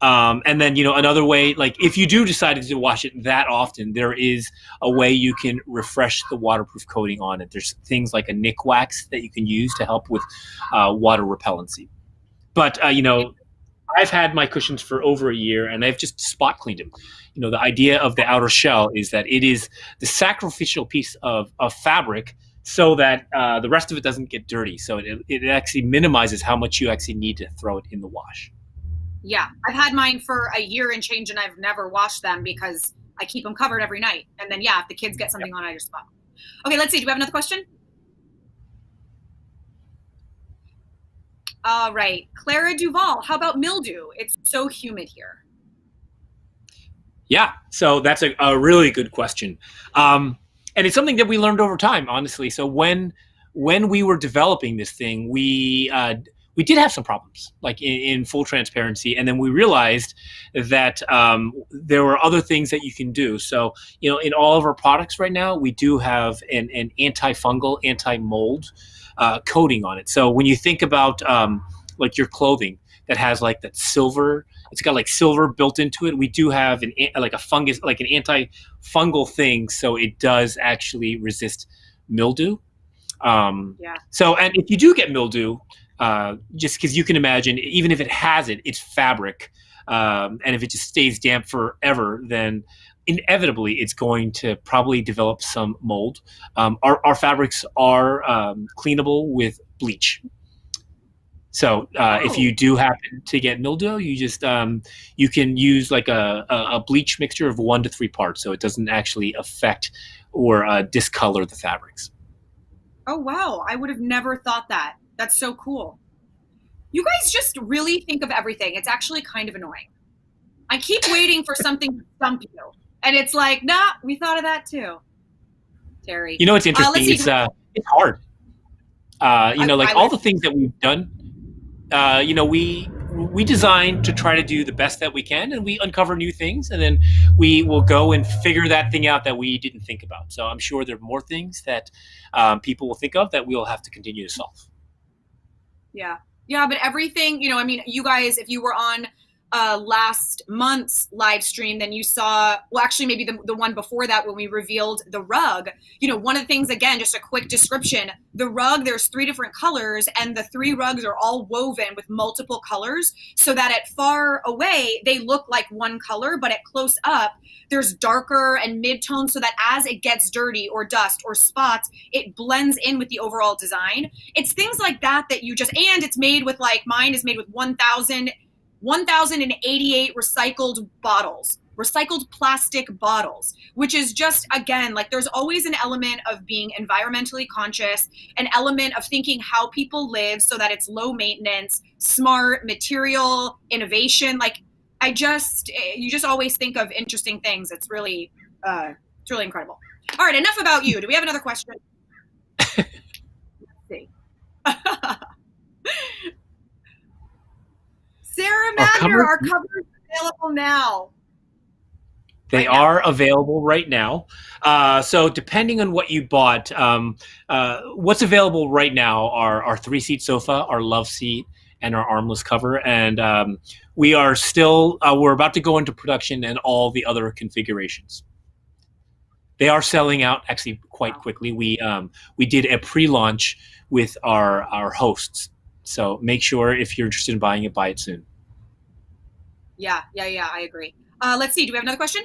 And then, another way, like if you do decide to wash it that often, there is a way you can refresh the waterproof coating on it. There's things like a Nick wax that you can use to help with water repellency. But, I've had my cushions for over a year and I've just spot cleaned them. The idea of the outer shell is that it is the sacrificial piece of fabric so that the rest of it doesn't get dirty. So it actually minimizes how much you actually need to throw it in the wash. Yeah, I've had mine for a year and change, and I've never washed them because I keep them covered every night. And then, if the kids get something on, I just spot. Okay, let's see. Do we have another question? All right. Clara Duval, how about mildew? It's so humid here. Yeah, so that's a really good question. And it's something that we learned over time, honestly. So when we were developing this thing, we did have some problems, like in full transparency. And then we realized that there were other things that you can do. So, in all of our products right now, we do have an antifungal, anti-mold coating on it. So when you think about like your clothing that has like that silver, it's got like silver built into it. We do have like a fungus, like an antifungal thing. So it does actually resist mildew. So, and if you do get mildew, just because you can imagine, even if it has it, it's fabric. And if it just stays damp forever, then inevitably it's going to probably develop some mold. Our fabrics are cleanable with bleach. So if you do happen to get mildew, you just you can use like a bleach mixture of 1 to 3 parts, so it doesn't actually affect or discolor the fabrics. Oh, wow. I would have never thought that. That's so cool. You guys just really think of everything. It's actually kind of annoying. I keep waiting for something to stump you. And it's like, nah, we thought of that too. Terry. You know, it's interesting. It's hard. Like all the things that we've done, we design to try to do the best that we can, and we uncover new things, and then we will go and figure that thing out that we didn't think about. So I'm sure there are more things that people will think of that we'll have to continue to solve. Yeah. Yeah, but everything, you guys, if you were on last month's live stream, then you saw, well, actually maybe the one before that when we revealed the rug. One of the things, again, just a quick description, the rug, there's 3 different colors, and the 3 rugs are all woven with multiple colors, so that at far away they look like one color, but at close up there's darker and mid-tone, so that as it gets dirty or dust or spots, it blends in with the overall design. It's things like that you just, and it's made with, like, mine is made with 1,088 recycled plastic bottles, which is just, again, like, there's always an element of being environmentally conscious, an element of thinking how people live so that it's low maintenance, smart material, innovation. Like, you just always think of interesting things. It's really incredible. All right, enough about you. Do we have another question? Let's see. Sarah Magner, our covers available now. They are available right now. So depending on what you bought, what's available right now are our 3-seat sofa, our love seat, and our armless cover. And we are still, we're about to go into production and all the other configurations. They are selling out actually quite quickly. We did a pre-launch with our hosts. So make sure if you're interested in buying it, buy it soon. Yeah, I agree. Let's see, do we have another question?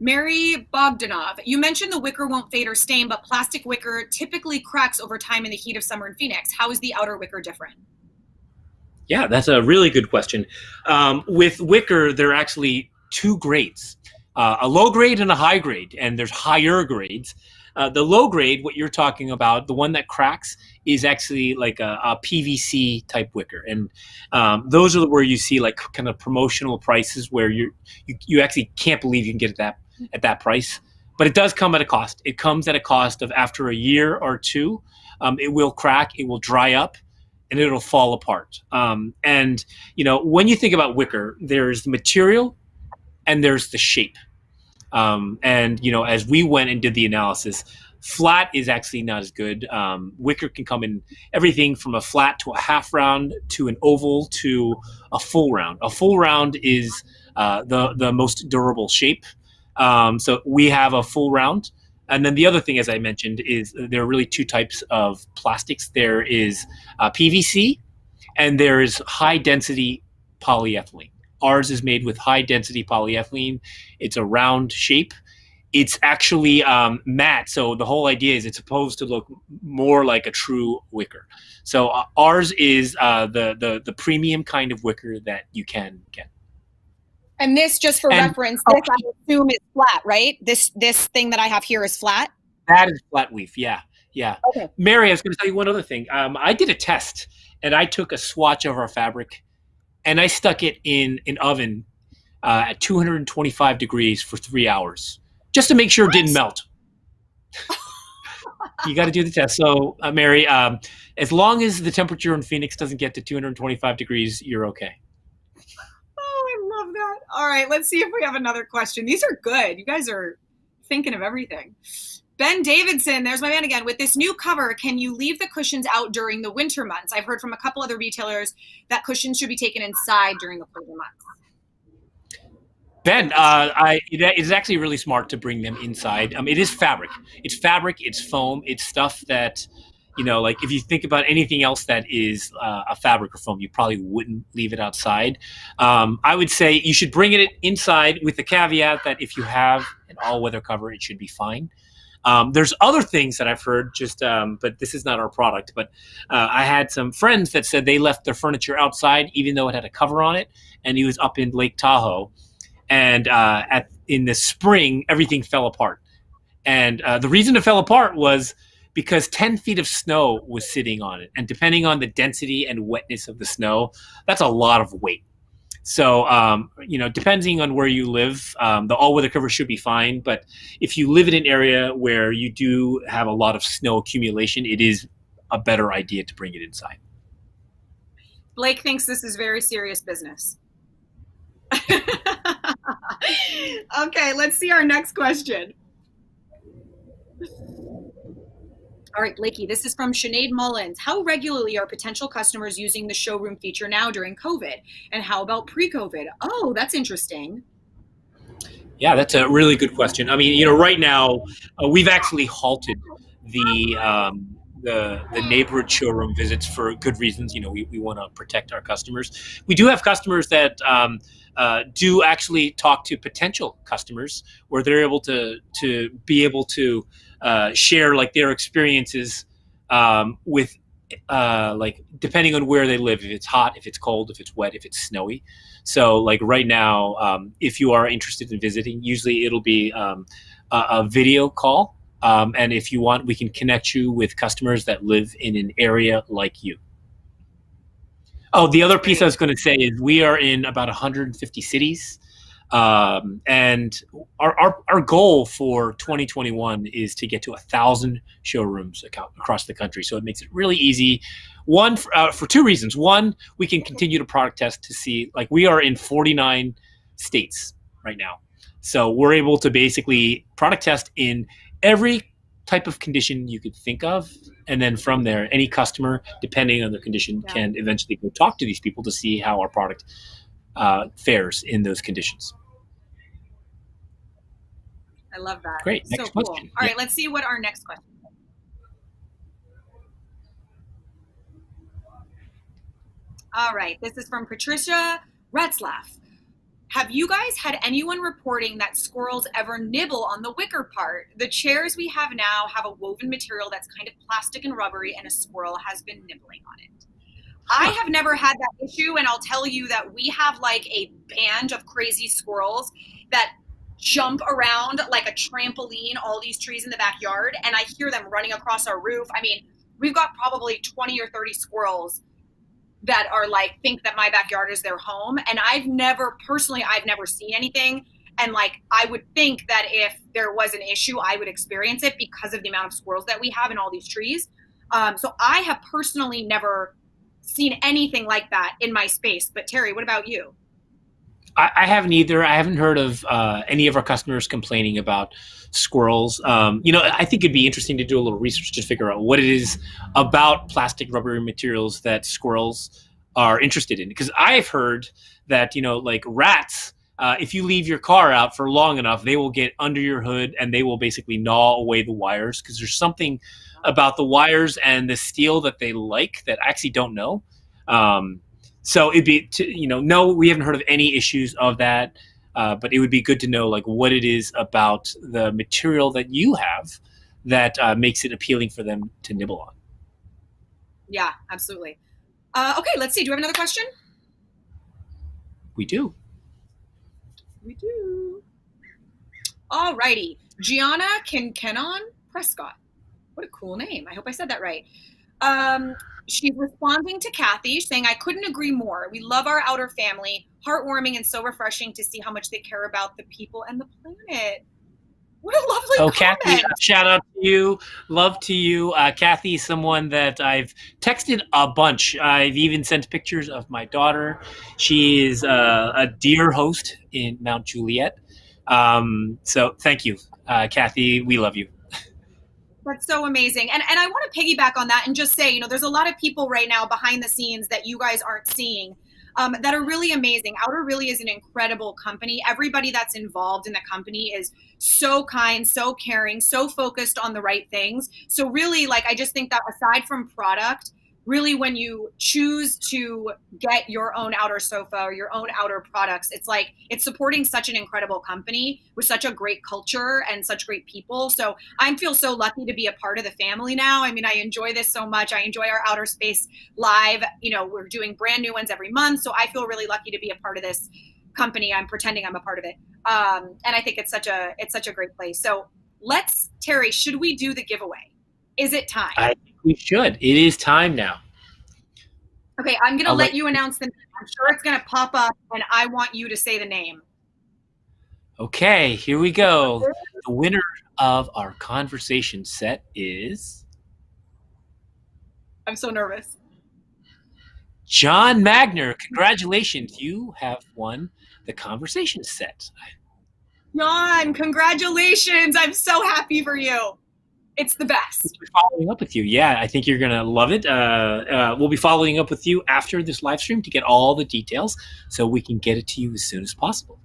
Mary Bogdanov, you mentioned the wicker won't fade or stain, but plastic wicker typically cracks over time in the heat of summer in Phoenix. How is the outer wicker different? Yeah, that's a really good question. With wicker, there are actually 2 grades, a low grade and a high grade, and there's higher grades. The low grade, what you're talking about, the one that cracks, is actually like a PVC type wicker, and those are where you see like kind of promotional prices where you actually can't believe you can get it at that price. But it does come at a cost. It comes at a cost of, after a year or 2, it will crack, it will dry up, and it'll fall apart. And when you think about wicker, there's the material and there's the shape. As we went and did the analysis, flat is actually not as good. Wicker can come in everything from a flat to a half round to an oval to a full round. A full round is the most durable shape. So we have a full round. And then the other thing, as I mentioned, is there are really 2 types of plastics. There is PVC and there is high density polyethylene. Ours is made with high density polyethylene. It's a round shape. It's actually matte. So the whole idea is it's supposed to look more like a true wicker. So ours is the premium kind of wicker that you can get. And this, just for reference, this I assume is flat, right? This thing that I have here is flat? That is flat weave, yeah. Okay. Mary, I was going to tell you one other thing. I did a test, and I took a swatch of our fabric, and I stuck it in an oven at 225 degrees for 3 hours, just to make sure it didn't melt. You got to do the test. So, Mary, as long as the temperature in Phoenix doesn't get to 225 degrees, you're okay. Oh, I love that. All right, let's see if we have another question. These are good. You guys are thinking of everything. Ben Davidson, there's my man again. With this new cover, can you leave the cushions out during the winter months? I've heard from a couple other retailers that cushions should be taken inside during the colder months. Ben, it's actually really smart to bring them inside. It is fabric. It's fabric. It's foam. It's stuff that Like if you think about anything else that is a fabric or foam, you probably wouldn't leave it outside. I would say you should bring it inside with the caveat that if you have an all-weather cover, it should be fine. There's other things that I've heard, but this is not our product. But I had some friends that said they left their furniture outside, even though it had a cover on it, and he was up in Lake Tahoe, and in the spring everything fell apart. And the reason it fell apart was because 10 feet of snow was sitting on it, and depending on the density and wetness of the snow, that's a lot of weight. So, depending on where you live, the all-weather cover should be fine. But if you live in an area where you do have a lot of snow accumulation, it is a better idea to bring it inside. Blake thinks this is very serious business. Okay, let's see our next question. All right, Blakey, this is from Sinead Mullins. How regularly are potential customers using the showroom feature now during COVID? And how about pre-COVID? Oh, that's interesting. Yeah, that's a really good question. I mean, right now we've actually halted the neighborhood showroom visits for good reasons. We want to protect our customers. We do have customers that do actually talk to potential customers where they're able to share like their experiences with depending on where they live, if it's hot, if it's cold, if it's wet, if it's snowy. So like right now, if you are interested in visiting, usually it'll be a video call. And if you want, we can connect you with customers that live in an area like you. Oh, the other piece I was going to say is we are in about 150 cities. And our goal for 2021 is to get to 1,000 showrooms across the country. So it makes it really easy. One, for two reasons. One, we can continue to product test to see, like we are in 49 states right now. So we're able to basically product test in every type of condition you could think of. And then from there, any customer, depending on their condition, can eventually go talk to these people to see how our product fares in those conditions. I love that. Great. Next so cool. question. All right, let's see what our next question is. All right, this is from Patricia Retzlaff. Have you guys had anyone reporting that squirrels ever nibble on the wicker part? The chairs we have now have a woven material that's kind of plastic and rubbery, and a squirrel has been nibbling on it. I have never had that issue, and I'll tell you that we have like a band of crazy squirrels that jump around like a trampoline, all these trees in the backyard, and I hear them running across our roof. I mean, we've got probably 20 or 30 squirrels that are like, think that my backyard is their home. And I've never seen anything. And like, I would think that if there was an issue, I would experience it because of the amount of squirrels that we have in all these trees. So I have personally never seen anything like that in my space. But Terry, what about you? I haven't either. I haven't heard of any of our customers complaining about squirrels. I think it'd be interesting to do a little research to figure out what it is about plastic rubbery materials that squirrels are interested in. Because I've heard that, like rats, if you leave your car out for long enough, they will get under your hood and they will basically gnaw away the wires, because there's something about the wires and the steel that they like that I actually don't know. So it'd be, no, we haven't heard of any issues of that, but it would be good to know like what it is about the material that you have that makes it appealing for them to nibble on. Yeah, absolutely. Okay, let's see. Do we have another question? We do. All righty. Gianna Kinkenon Prescott. What a cool name. I hope I said that right. She's responding to Kathy, saying, I couldn't agree more. We love our outer family. Heartwarming and so refreshing to see how much they care about the people and the planet. What a lovely comment. Kathy, shout out to you. Love to you. Kathy is someone that I've texted a bunch. I've even sent pictures of my daughter. She is a dear host in Mount Juliet. So thank you, Kathy. We love you. That's so amazing. And I want to piggyback on that and just say, there's a lot of people right now behind the scenes that you guys aren't seeing. that are really amazing. Outer really is an incredible company. Everybody that's involved in the company is so kind, so caring, so focused on the right things. So really, like, I just think that aside from product, really when you choose to get your own outer sofa or your own outer products, it's like it's supporting such an incredible company with such a great culture and such great people. So I feel so lucky to be a part of the family now. I mean, I enjoy this so much. I enjoy our Outer Space Live. You know, we're doing brand new ones every month. So I feel really lucky to be a part of this company. I'm pretending I'm a part of it. And I think it's such a great place. So Terry, should we do the giveaway? Is it time? I think we should. It is time now. Okay, I'm going to let you announce the name. I'm sure it's going to pop up, and I want you to say the name. Okay, here we go. The winner of our conversation set is... I'm so nervous. John Magner. Congratulations. You have won the conversation set. John, congratulations. I'm so happy for you. It's the best. We'll be following up with you. Yeah, I think you're going to love it. We'll be following up with you after this live stream to get all the details so we can get it to you as soon as possible.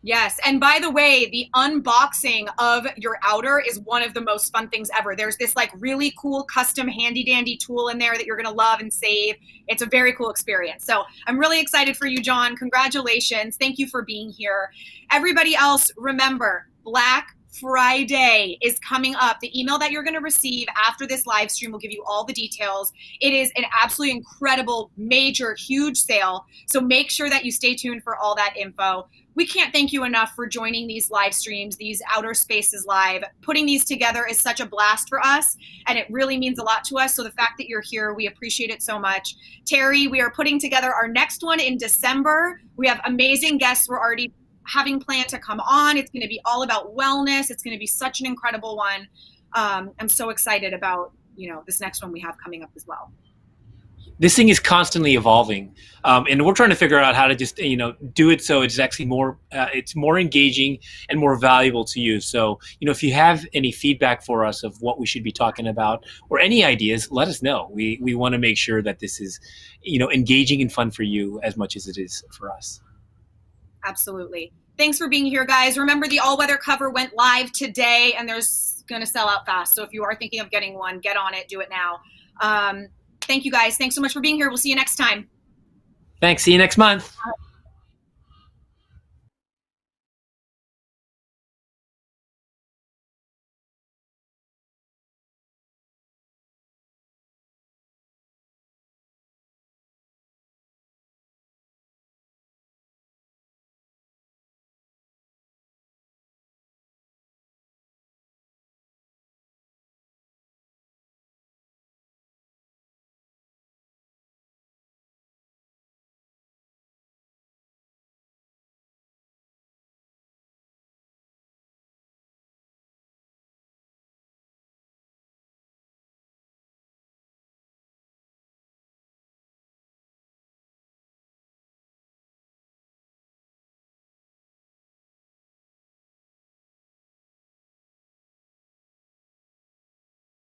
Yes. And by the way, the unboxing of your outer is one of the most fun things ever. There's this like really cool custom handy dandy tool in there that you're going to love and save. It's a very cool experience. So I'm really excited for you, John. Congratulations. Thank you for being here. Everybody else, remember, Black Friday is coming up. The email that you're going to receive after this live stream will give you all the details. It is an absolutely incredible, major, huge sale. So make sure that you stay tuned for all that info. We can't thank you enough for joining these live streams, these Outer Spaces Live. Putting these together is such a blast for us, and it really means a lot to us. So the fact that you're here, we appreciate it so much. Terry, we are putting together our next one in December. We have amazing guests we're already having planned to come on. It's going to be all about wellness. It's going to be such an incredible one. I'm so excited about, this next one we have coming up as well. This thing is constantly evolving, and we're trying to figure out how to just do it so it's actually it's more engaging and more valuable to you. So if you have any feedback for us of what we should be talking about or any ideas, let us know. We want to make sure that this is engaging and fun for you as much as it is for us. Absolutely. Thanks for being here, guys. Remember, the all-weather cover went live today, and there's going to sell out fast. So if you are thinking of getting one, get on it. Do it now. Thank you, guys. Thanks so much for being here. We'll see you next time. Thanks. See you next month.